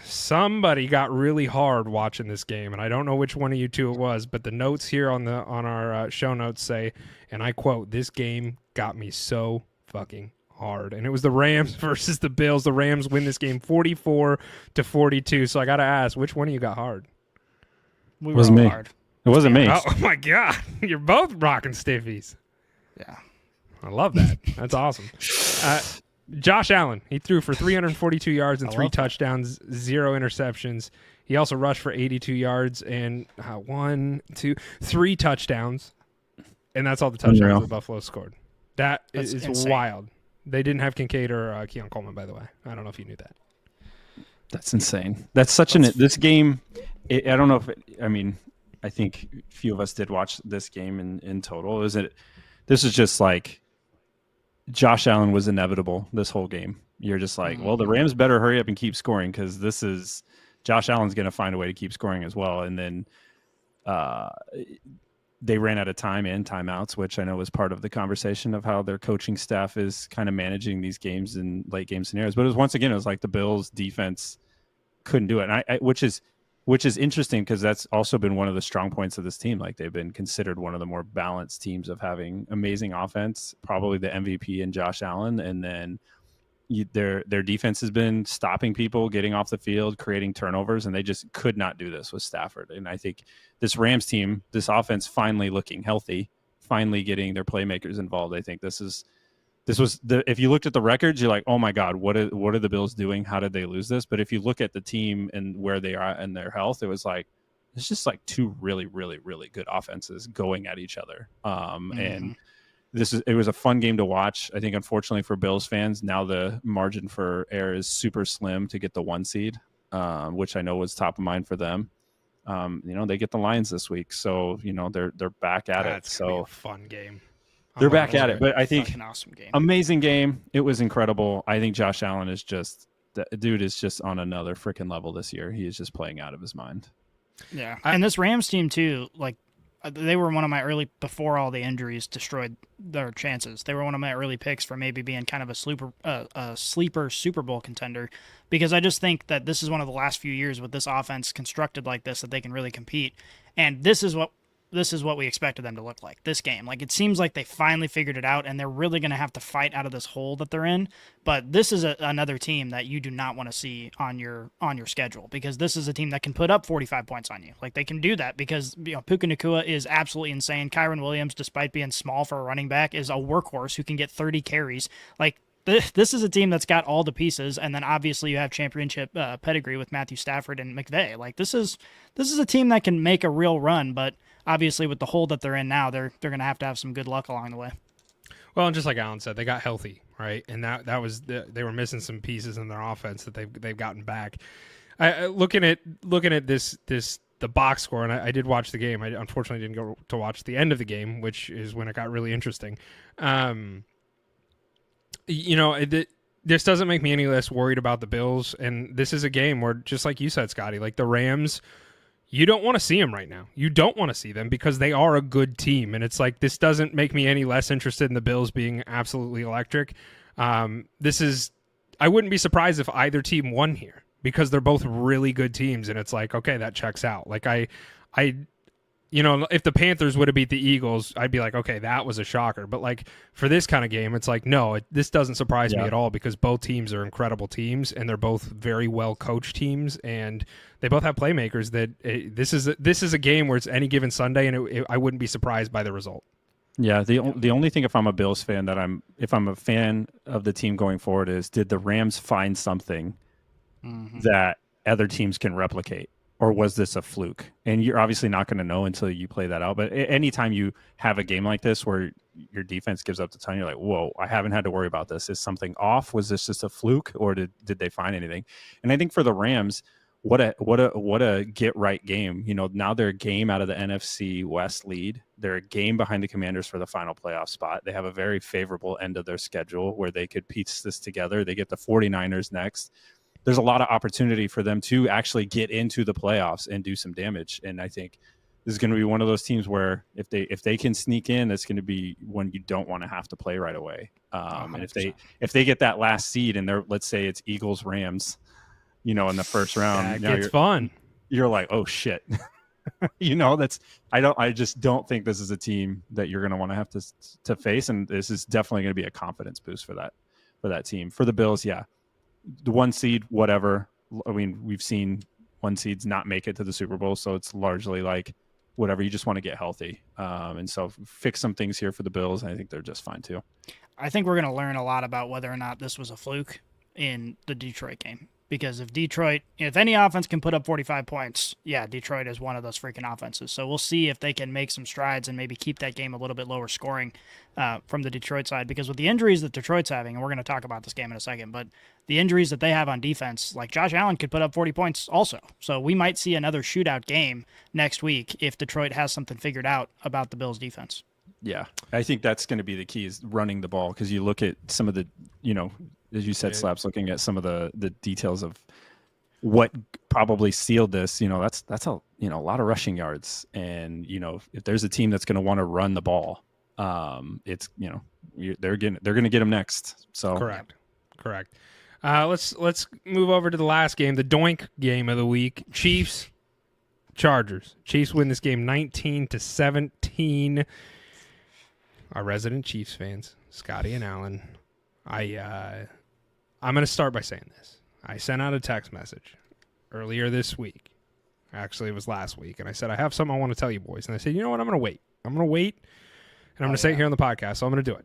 Somebody got really hard watching this game, and I don't know which one of you two it was, but the notes here on our show notes say, and I quote, "This game got me so fucking hard." And it was the Rams versus the Bills. The Rams win this game 44-42. So I got to ask, which one of you got hard? We it wasn't me. hard. It wasn't me. Oh my God. You're both rocking stiffies. Yeah. I love that. That's awesome. Josh Allen, he threw for 342 yards and 3 touchdowns, 0 interceptions. He also rushed for 82 yards and 3 touchdowns. And that's all the touchdowns that Buffalo scored. That's insane. Wild. They didn't have Kincaid or Keon Coleman, by the way. I don't know if you knew that. That's insane. That's this game. I don't know I think a few of us did watch this game in total. This is just like, Josh Allen was inevitable this whole game. You're just like, well, the Rams better hurry up and keep scoring, because Josh Allen's going to find a way to keep scoring as well. And then they ran out of time and timeouts, which I know was part of the conversation of how their coaching staff is kind of managing these games in late game scenarios. But it was like the Bills defense couldn't do it, and which is interesting, because that's also been one of the strong points of this team. Like, they've been considered one of the more balanced teams of having amazing offense, probably the MVP in Josh Allen. And then their defense has been stopping people, getting off the field, creating turnovers, and they just could not do this with Stafford. And I think this Rams team, this offense finally looking healthy, finally getting their playmakers involved. I think this was if you looked at the records, you're like, oh my God, what are the Bills doing? How did they lose this? But if you look at the team and where they are and their health, it was like, it's just like two really, really, really good offenses going at each other. And it was a fun game to watch. I think, unfortunately for Bills fans, now the margin for error is super slim to get the 1 seed, which I know was top of mind for them. They get the Lions this week, so they're back at it. So a fun game. They're back at it, but I think awesome game. Amazing game. It was incredible. I think Josh Allen is just on another freaking level this year. He is just playing out of his mind. Yeah, and this Rams team too, like, they were one of my early, before all the injuries destroyed their chances. They were one of my early picks for maybe being kind of a sleeper Super Bowl contender, because I just think that this is one of the last few years with this offense constructed like this that they can really compete. And this is what we expected them to look like this game. Like, it seems like they finally figured it out, and they're really going to have to fight out of this hole that they're in. But this is another team that you do not want to see on your schedule, because this is a team that can put up 45 points on you. Like, they can do that because Puka Nacua is absolutely insane. Kyron Williams, despite being small for a running back, is a workhorse who can get 30 carries. Like, this is a team that's got all the pieces, and then obviously you have championship pedigree with Matthew Stafford and McVay. Like, this is a team that can make a real run, but obviously with the hole that they're in now, they're going to have some good luck along the way. Well, and just like Alan said, they got healthy, right? And that was they were missing some pieces in their offense that they've gotten back. Looking at the box score, and I did watch the game. I unfortunately didn't go to watch the end of the game, which is when it got really interesting. This doesn't make me any less worried about the Bills, and this is a game where, just like you said, Scotty, like the Rams, you don't want to see them right now. You don't want to see them because they are a good team, and it's like, this doesn't make me any less interested in the Bills being absolutely electric. I wouldn't be surprised if either team won here, because they're both really good teams, and it's like, okay, that checks out. Like, I if the Panthers would have beat the Eagles, I'd be like, okay, that was a shocker. But like for this kind of game, it's like, no, this doesn't surprise me at all because both teams are incredible teams and they're both very well coached teams and they both have playmakers. This is a game where it's any given Sunday and I wouldn't be surprised by the result. Yeah, the only thing if I'm a Bills fan if I'm a fan of the team going forward is did the Rams find something that other teams can replicate? Or was this a fluke? And you're obviously not going to know until you play that out. But anytime you have a game like this where your defense gives up the ton, you're like, whoa, I haven't had to worry about this. Is something off? Was this just a fluke? Or did they find anything? And I think for the Rams, what a get right game. Now they're a game out of the NFC West lead. They're a game behind the Commanders for the final playoff spot. They have a very favorable end of their schedule where they could piece this together. They get the 49ers next. There's a lot of opportunity for them to actually get into the playoffs and do some damage. And I think this is going to be one of those teams where if they can sneak in, that's going to be when you don't want to have to play right away. And if they get that last seed and let's say it's Eagles Rams, in the first round, it's fun. You're like, oh shit. I just don't think this is a team that you're going to want to have to face. And this is definitely going to be a confidence boost for that team. For the Bills, yeah. The 1 seed, whatever. I mean, we've seen 1 seeds not make it to the Super Bowl, so it's largely like whatever. You just want to get healthy. And so fix some things here for the Bills, and I think they're just fine too. I think we're going to learn a lot about whether or not this was a fluke in the Detroit game. Because if any offense can put up 45 points, yeah, Detroit is one of those freaking offenses. So we'll see if they can make some strides and maybe keep that game a little bit lower scoring from the Detroit side. Because with the injuries that Detroit's having, and we're going to talk about this game in a second, but the injuries that they have on defense, like Josh Allen could put up 40 points also. So we might see another shootout game next week if Detroit has something figured out about the Bills' defense. Yeah, I think that's going to be the key is running the ball because you look at some of the, as you said, Slaps, looking at some of the details of what probably sealed this, that's a lot of rushing yards. And, if there's a team that's going to want to run the ball, it's, they're going to get them next. So correct. Let's move over to the last game, the Doink game of the week. Chiefs, Chargers. Chiefs win this game 19-17. Our resident Chiefs fans, Scotty and Alan. I'm going to start by saying this. I sent out a text message earlier this week. Actually, it was last week. And I said, I have something I want to tell you boys. And I said, you know what? I'm going to wait. And I'm going to say it here on the podcast. So I'm going to do it.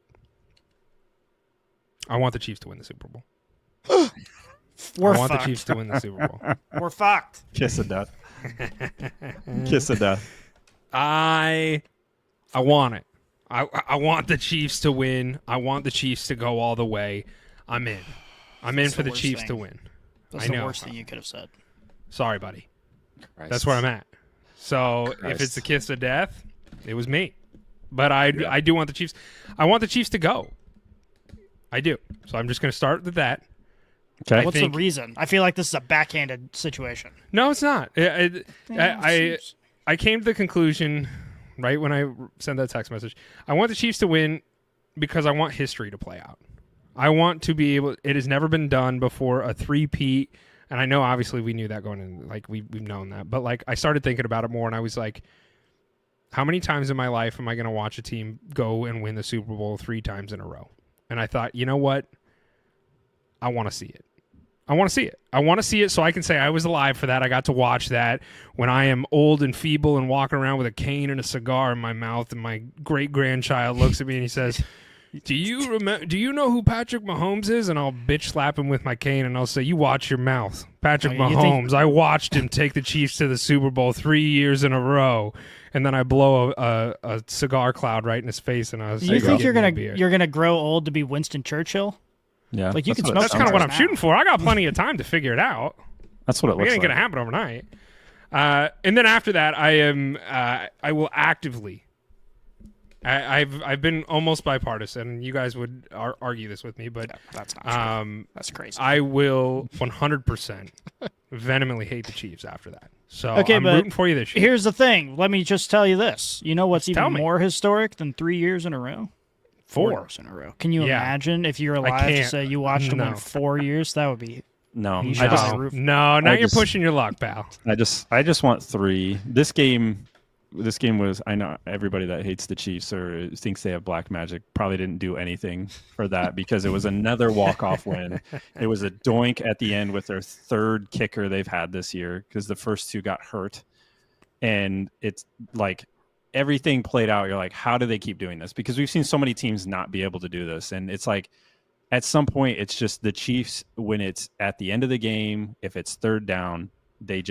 I want the Chiefs to win the Super Bowl. I want the Chiefs to win the Super Bowl. We're fucked. Kiss of death. Kiss of death. I want it. I want the Chiefs to win. I want the Chiefs to go all the way. I'm in. I'm in for the Chiefs to win. That's the worst thing you could have said. Sorry, buddy. Christ. That's where I'm at. So if it's the kiss of death, it was me. But I do want the Chiefs. I want the Chiefs to go. I do. So I'm just going to start with that. Okay. What's the reason? I feel like this is a backhanded situation. No, it's not. I came to the conclusion right when I sent that text message. I want the Chiefs to win because I want history to play out. I want to be able. It has never been done before, a three-peat. And I know, obviously, we knew that going in. Like we've known that, but like I started thinking about it more, and I was like, how many times in my life am I going to watch a team go and win the Super Bowl 3 times in a row? And I thought, you know what? I want to see it. I want to see it. I want to see it so I can say I was alive for that. I got to watch that when I am old and feeble and walking around with a cane and a cigar in my mouth, and my great-grandchild looks at me and he says, Do you know who Patrick Mahomes is? And I'll bitch slap him with my cane and I'll say, you watch your mouth. Patrick Mahomes. I watched him take the Chiefs to the Super Bowl 3 years in a row. And then I blow a cigar cloud right in his face, and I was. Do you think you're gonna grow old to be Winston Churchill? Yeah, like you can smoke. That's kind of what I'm shooting for. I got plenty of time to figure it out. That's what it looks like. It ain't gonna happen overnight. And then after that, I will actively. I've been almost bipartisan. You guys would argue this with me, but that's not true. That's crazy. I will 100% vehemently hate the Chiefs after that. So I'm rooting for you this year. Here's the thing. Let me just tell you this. You know what's even more historic than 3 years in a row? 4 years in a row. Can you imagine if you're alive to say you watched them win 4 years? That would be. No, now you're pushing your luck, pal. I just want 3. This game this game was, I know everybody that hates the Chiefs or thinks they have black magic probably didn't do anything for that because it was another walk-off win. It was a doink at the end with their third kicker they've had this year because the first two got hurt. And it's like everything played out. You're like, how do they keep doing this? Because we've seen so many teams not be able to do this. And it's like, at some point, it's just the Chiefs, when it's at the end of the game, if it's third down, they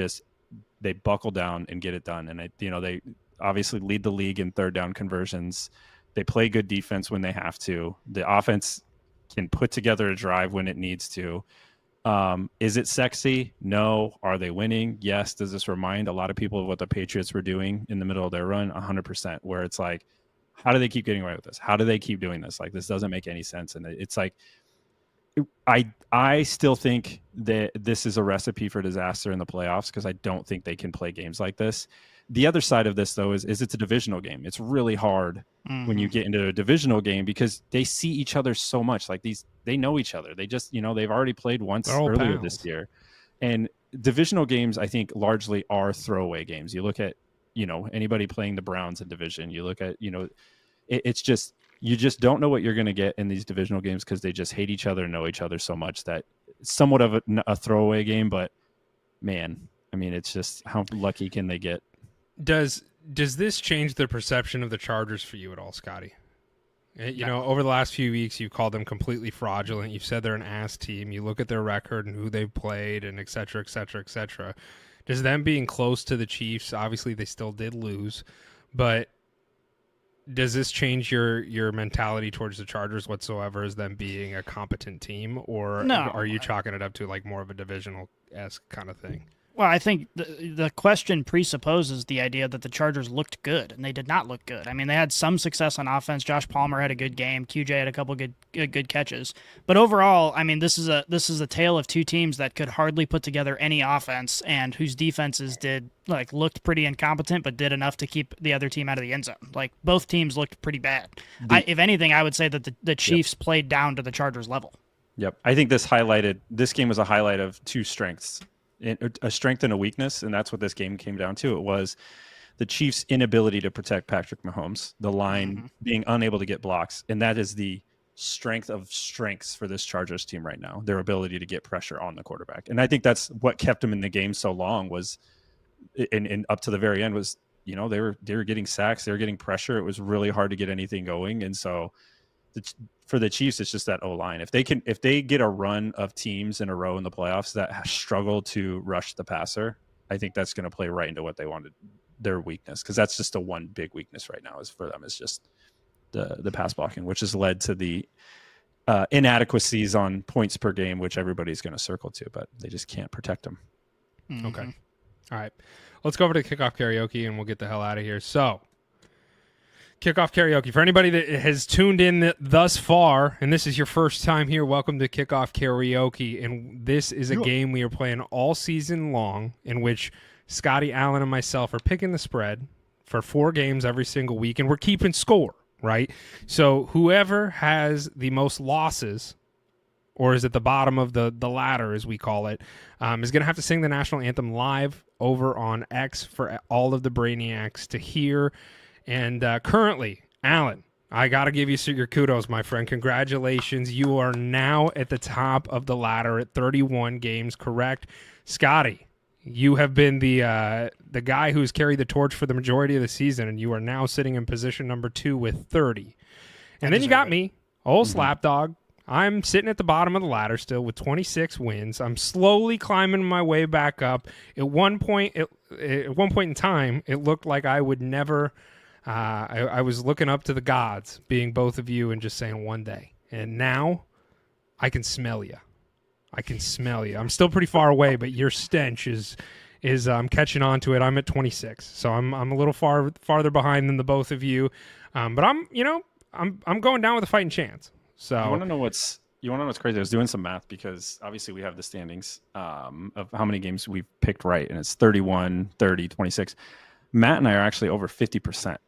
buckle down and get it done. And they obviously lead the league in third down conversions. They play good defense when they have to. The offense can put together a drive when it needs to. Is it sexy? No. Are they winning? Yes. Does this remind a lot of people of what the Patriots were doing in the middle of their run? 100%, where it's like, how do they keep getting away with this? How do they keep doing this? Like, this doesn't make any sense. And it's like, I still think that this is a recipe for disaster in the playoffs because I don't think they can play games like this. The other side of this, though, is it's a divisional game. It's really hard when you get into a divisional game because they see each other so much. Like they know each other. They just, they've already played once earlier this year. And divisional games, I think, largely are throwaway games. You look at, anybody playing the Browns in division. You look at, it's just, you just don't know what you're going to get in these divisional games because they just hate each other and know each other so much that it's somewhat of a throwaway game. But man, I mean, it's just how lucky can they get? Does this change the perception of the Chargers for you at all, Scotty? Over the last few weeks, you've called them completely fraudulent. You've said they're an ass team. You look at their record and who they've played and et cetera, et cetera, et cetera. Does them being close to the Chiefs, obviously they still did lose, but does this change your mentality towards the Chargers whatsoever as them being a competent team, or No. are you chalking it up to like more of a divisional-esque kind of thing? Well, I think the question presupposes the idea that the Chargers looked good, and they did not look good. I mean, they had some success on offense. Josh Palmer had a good game. QJ had a couple good catches. But overall, I mean, this is a tale of two teams that could hardly put together any offense, and whose defenses looked pretty incompetent, but did enough to keep the other team out of the end zone. Like, both teams looked pretty bad. If anything, I would say that the Chiefs played down to the Chargers' level. Yep, I think this game was a highlight of two strengths. A strength and a weakness, and that's what this game came down to. It was the Chiefs' inability to protect Patrick Mahomes, the line being unable to get blocks, and that is the strength of strengths for this Chargers team right now, their ability to get pressure on the quarterback. And I think that's what kept them in the game so long was, and up to the very end was, they were getting sacks, they were getting pressure. It was really hard to get anything going, and so for the Chiefs, it's just that O-line. If they get a run of teams in a row in the playoffs that struggle to rush the passer, I think that's going to play right into what they wanted, their weakness, because that's just the one big weakness right now is for them is just the pass blocking, which has led to the inadequacies on points per game, which everybody's going to circle to, but they just can't protect them. Okay. All right. Let's go over to Kickoff Karaoke, and we'll get the hell out of here. So, Kickoff Karaoke. For anybody that has tuned in thus far, and this is your first time here, welcome to Kickoff Karaoke. And this is a game we are playing all season long, in which Scotty, Allen, and myself are picking the spread for 4 games every single week, and we're keeping score, right? So whoever has the most losses, or is at the bottom of the ladder, as we call it, is going to have to sing the national anthem live over on X for all of the Brainiacs to hear. And currently, Alan, I got to give you your kudos, my friend. Congratulations. You are now at the top of the ladder at 31 games correct. Scotty, you have been the guy who's carried the torch for the majority of the season, and you are now sitting in position number 2 with 30. And then you got me, old Slapdog. I'm sitting at the bottom of the ladder still with 26 wins. I'm slowly climbing my way back up. At one point in time, it looked like I would never... I was looking up to the gods, being both of you, and just saying one day. And now I can smell you. I can smell you. I'm still pretty far away, but your stench is I'm catching on to it. I'm at 26, so I'm a little farther behind than the both of you. But I'm going down with a fighting chance. So you want to know what's crazy? I was doing some math because obviously we have the standings of how many games we've picked right, and it's 31, 30, 26. Matt and I are actually over 50%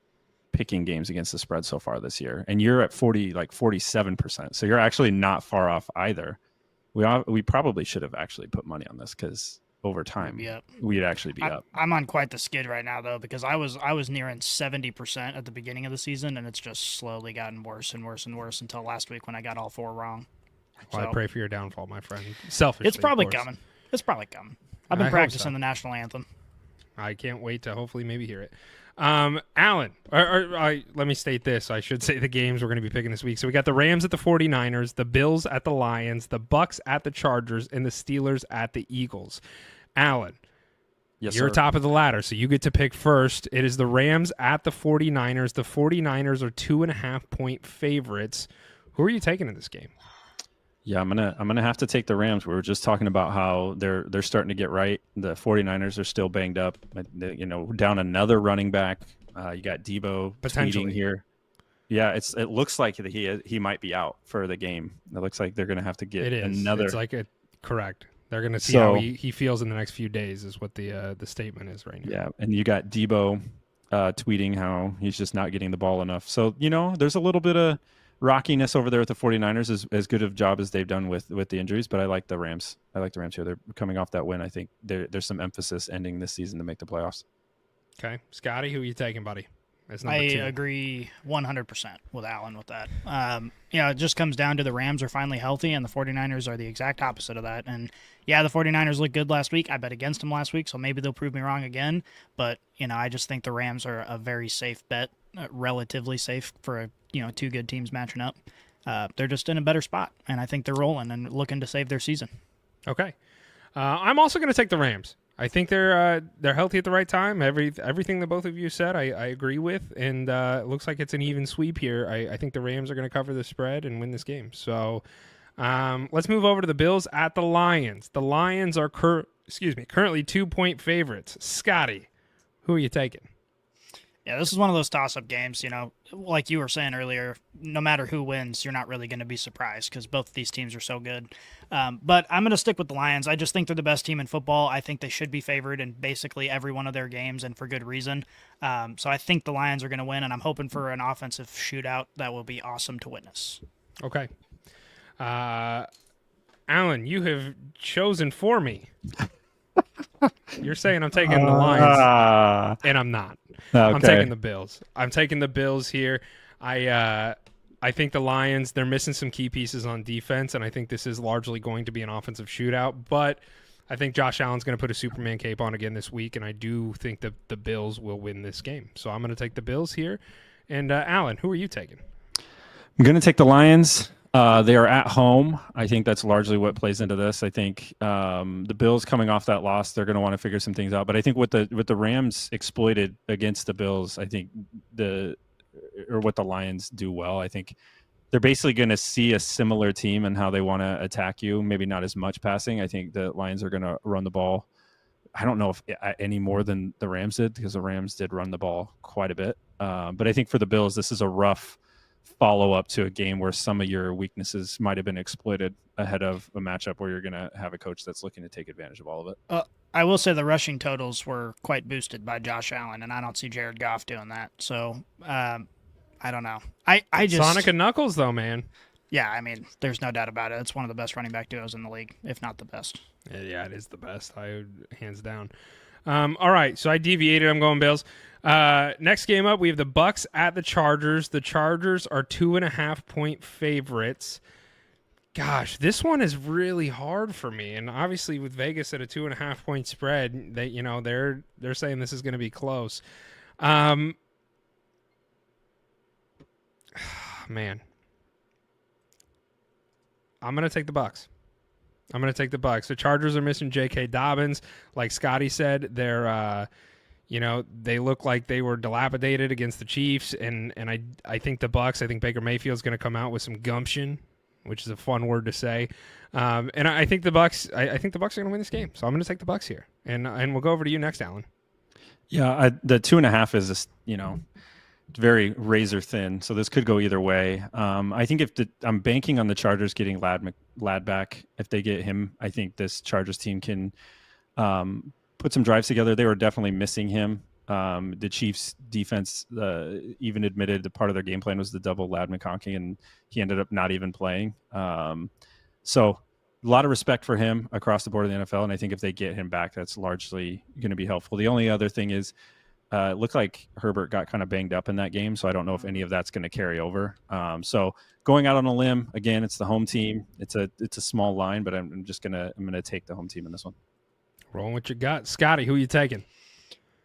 picking games against the spread so far this year, and you're at 47%. So you're actually not far off either. We probably should have actually put money on this because over time, Yep. we'd actually be up. I'm on quite the skid right now though, because I was nearing 70% at the beginning of the season, and it's just slowly gotten worse and worse and worse until last week when I got all 4 wrong. Well, So, I pray for your downfall, my friend. Selfishly, it's probably of course. coming. It's probably coming. I've been I hope practicing so. the national anthem. I can't wait to hopefully maybe hear it. Alan, let me state this. I should say the games we're going to be picking this week. So we got the Rams at the 49ers, the Bills at the Lions, the Bucks at the Chargers, and the Steelers at the Eagles. Alan, Yes, you're sir. top of the ladder, so you get to pick first. It is the Rams at the 49ers. The 49ers are 2.5-point favorites. Who are you taking in this game? Yeah, I'm gonna have to take the Rams. We were just talking about how they're starting to get right. The 49ers are still banged up. Down another running back. You got Debo Potentially tweeting here. Yeah, it looks like he might be out for the game. It looks like they're gonna have to get It is. another. It's like correct. They're going to see So- how he feels in the next few days is what the statement is right now. Yeah, and you got Debo tweeting how he's just not getting the ball enough. So, there's a little bit of rockiness over there with the 49ers, as good of a job as they've done with the injuries, but I like the Rams. I like the Rams here. They're coming off that win. I think there's some emphasis ending this season to make the playoffs. Okay. Scotty, who are you taking, buddy? That's I number 2. agree 100% with Alan with that. It just comes down to the Rams are finally healthy, and the 49ers are the exact opposite of that. And, yeah, the 49ers looked good last week. I bet against them last week, so maybe they'll prove me wrong again. But, I just think the Rams are a very safe bet, relatively safe for, 2 good teams matching up. They're just in a better spot, and I think they're rolling and looking to save their season. Okay. I'm also going to take the Rams. I think they're healthy at the right time. Everything that both of you said, I agree with, and it looks like it's an even sweep here. I think the Rams are going to cover the spread and win this game. So let's move over to the Bills at the Lions. The Lions are currently 2-point favorites. Scotty, who are you taking? Yeah, this is one of those toss-up games, like you were saying earlier, no matter who wins, you're not really going to be surprised because both of these teams are so good. But I'm going to stick with the Lions. I just think they're the best team in football. I think they should be favored in basically every one of their games, and for good reason. So I think the Lions are going to win, and I'm hoping for an offensive shootout that will be awesome to witness. Okay. Alan, you have chosen for me. You're saying I'm taking the Lions, and I'm not. Okay. I'm taking the Bills. I'm taking the Bills here. I think the Lions, they're missing some key pieces on defense, and I think this is largely going to be an offensive shootout. But I think Josh Allen's going to put a Superman cape on again this week, and I do think that the Bills will win this game. So I'm going to take the Bills here. And Alan, who are you taking? I'm going to take the Lions. They are at home. I think that's largely what plays into this. I think the Bills coming off that loss, they're going to want to figure some things out. But I think what the Rams exploited against the Bills, I think what the Lions do well, I think they're basically going to see a similar team and how they want to attack you. Maybe not as much passing. I think the Lions are going to run the ball. I don't know if any more than the Rams did, because the Rams did run the ball quite a bit. But I think for the Bills, this is a rough follow-up to a game where some of your weaknesses might have been exploited ahead of a matchup where you're going to have a coach that's looking to take advantage of all of it. I will say the rushing totals were quite boosted by Josh Allen, and I don't see Jared Goff doing that. So I don't know. I just Sonic and Knuckles, though, man. Yeah, I mean, there's no doubt about it. It's one of the best running back duos in the league, if not the best. Yeah, it is the best. Hands down. All right, so I deviated. I'm going Bills. Next game up, we have the Bucks at the Chargers. The Chargers are 2.5-point favorites. Gosh, this one is really hard for me. And obviously, with Vegas at a 2.5-point spread, they're saying this is going to be close. Man, I'm going to take the Bucks. The Chargers are missing J.K. Dobbins. Like Scotty said, they're they look like they were dilapidated against the Chiefs, and I think the Bucks. I think Baker Mayfield's going to come out with some gumption, which is a fun word to say. And I think the Bucks. I think the Bucks are going to win this game, so I'm going to take the Bucks here. And we'll go over to you next, Alan. Yeah, the 2.5 is just very razor thin, so this could go either way. I think I'm banking on the Chargers getting Ladd back. If they get him, I think this Chargers team can put some drives together. They were definitely missing him. The Chiefs defense even admitted that part of their game plan was to double Ladd McConkey, and he ended up not even playing. So lot of respect for him across the board in the NFL, and I think if they get him back, that's largely going to be helpful. The only other thing is, it looked like Herbert got kind of banged up in that game, so I don't know if any of that's going to carry over. So going out on a limb again, it's the home team. It's a small line, but I'm gonna take the home team in this one. Rolling what you got, Scotty. Who are you taking?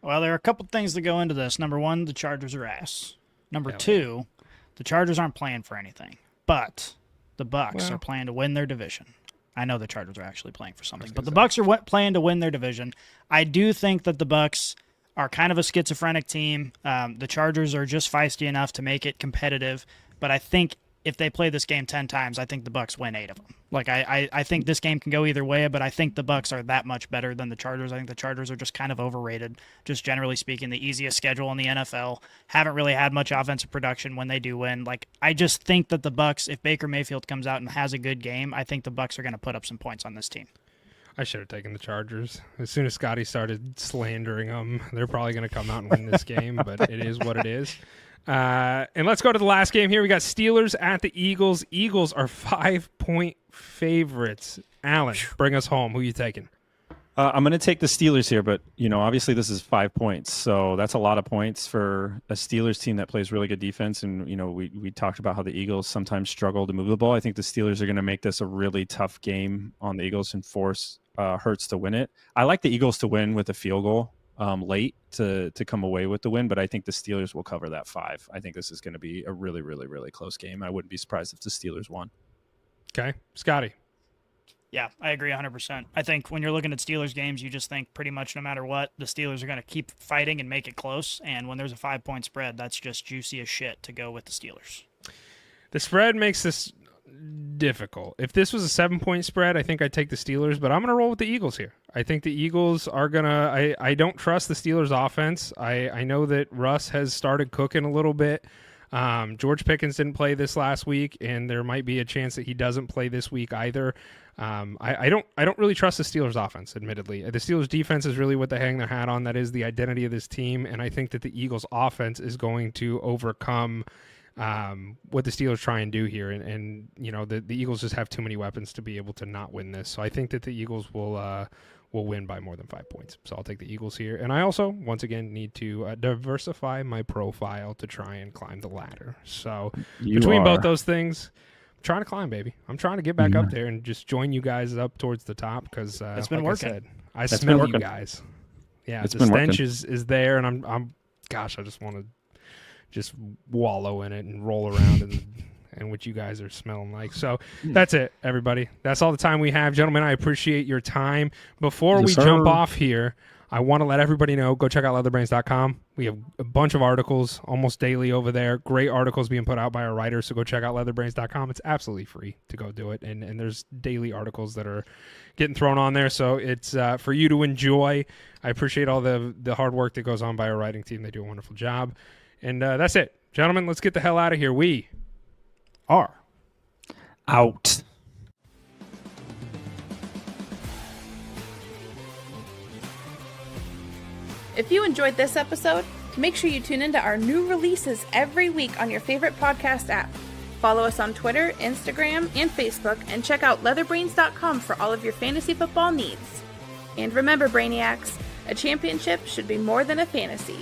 Well, there are a couple things that go into this. Number one, the Chargers are ass. Number two, the Chargers aren't playing for anything, but the Bucs are playing to win their division. I know the Chargers are actually playing for something, but the Bucs are playing to win their division. I do think that the Bucs are kind of a schizophrenic team. The Chargers are just feisty enough to make it competitive, but I think if they play this game 10 times, I think the Bucs win 8 of them. Like I think this game can go either way, but I think the Bucs are that much better than the Chargers. I think the Chargers are just kind of overrated, just generally speaking. The easiest schedule in the NFL, haven't really had much offensive production when they do win. Like I just think that the Bucs, if Baker Mayfield comes out and has a good game, I think the Bucs are going to put up some points on this team. I should have taken the Chargers. As soon as Scotty started slandering them, they're probably going to come out and win this game, but it is what it is. And let's go to the last game here. We got Steelers at the Eagles. Eagles are 5-point favorites. Alan, bring us home. Who are you taking? I'm going to take the Steelers here, but obviously this is 5 points, so that's a lot of points for a Steelers team that plays really good defense. And we talked about how the Eagles sometimes struggle to move the ball. I think the Steelers are going to make this a really tough game on the Eagles and force Hurts to win it. I like the Eagles to win with a field goal late to come away with the win, but I think the Steelers will cover that 5. I think this is going to be a really, really, really close game. I wouldn't be surprised if the Steelers won. Okay, Scotty. Yeah, I agree 100%. I think when you're looking at Steelers games, you just think pretty much no matter what, the Steelers are going to keep fighting and make it close. And when there's a 5-point spread, that's just juicy as shit to go with the Steelers. The spread makes this difficult. If this was a 7-point spread, I think I'd take the Steelers, but I'm going to roll with the Eagles here. I think the Eagles are going to... I don't trust the Steelers offense. I know that Russ has started cooking a little bit. George Pickens didn't play this last week, and there might be a chance that he doesn't play this week either. I don't really trust the Steelers offense, admittedly. The Steelers defense is really what they hang their hat on. That is the identity of this team, and I think that the Eagles offense is going to overcome what the Steelers try and do here. And the Eagles just have too many weapons to be able to not win this. So I think that the Eagles will win by more than 5 points. So I'll take the Eagles here. And I also, once again, need to diversify my profile to try and climb the ladder. So between both those things, I'm trying to climb, baby. I'm trying to get back up there and just join you guys up towards the top because it's been working. I smell you guys. Yeah, the stench is there, and I'm gosh, I just want to just wallow in it and roll around and what you guys are smelling like. So that's it, everybody. That's all the time we have. Gentlemen, I appreciate your time. Before we jump off here, I want to let everybody know, go check out LeatherBrainz.com. We have a bunch of articles almost daily over there. Great articles being put out by our writers, so go check out LeatherBrainz.com. It's absolutely free to go do it, and there's daily articles that are getting thrown on there, so it's for you to enjoy. I appreciate all the hard work that goes on by our writing team. They do a wonderful job. And that's it. Gentlemen, let's get the hell out of here. We are out. If you enjoyed this episode, make sure you tune into our new releases every week on your favorite podcast app. Follow us on Twitter, Instagram, and Facebook, and check out LeatherBrainz.com for all of your fantasy football needs. And remember, Brainiacs, a championship should be more than a fantasy.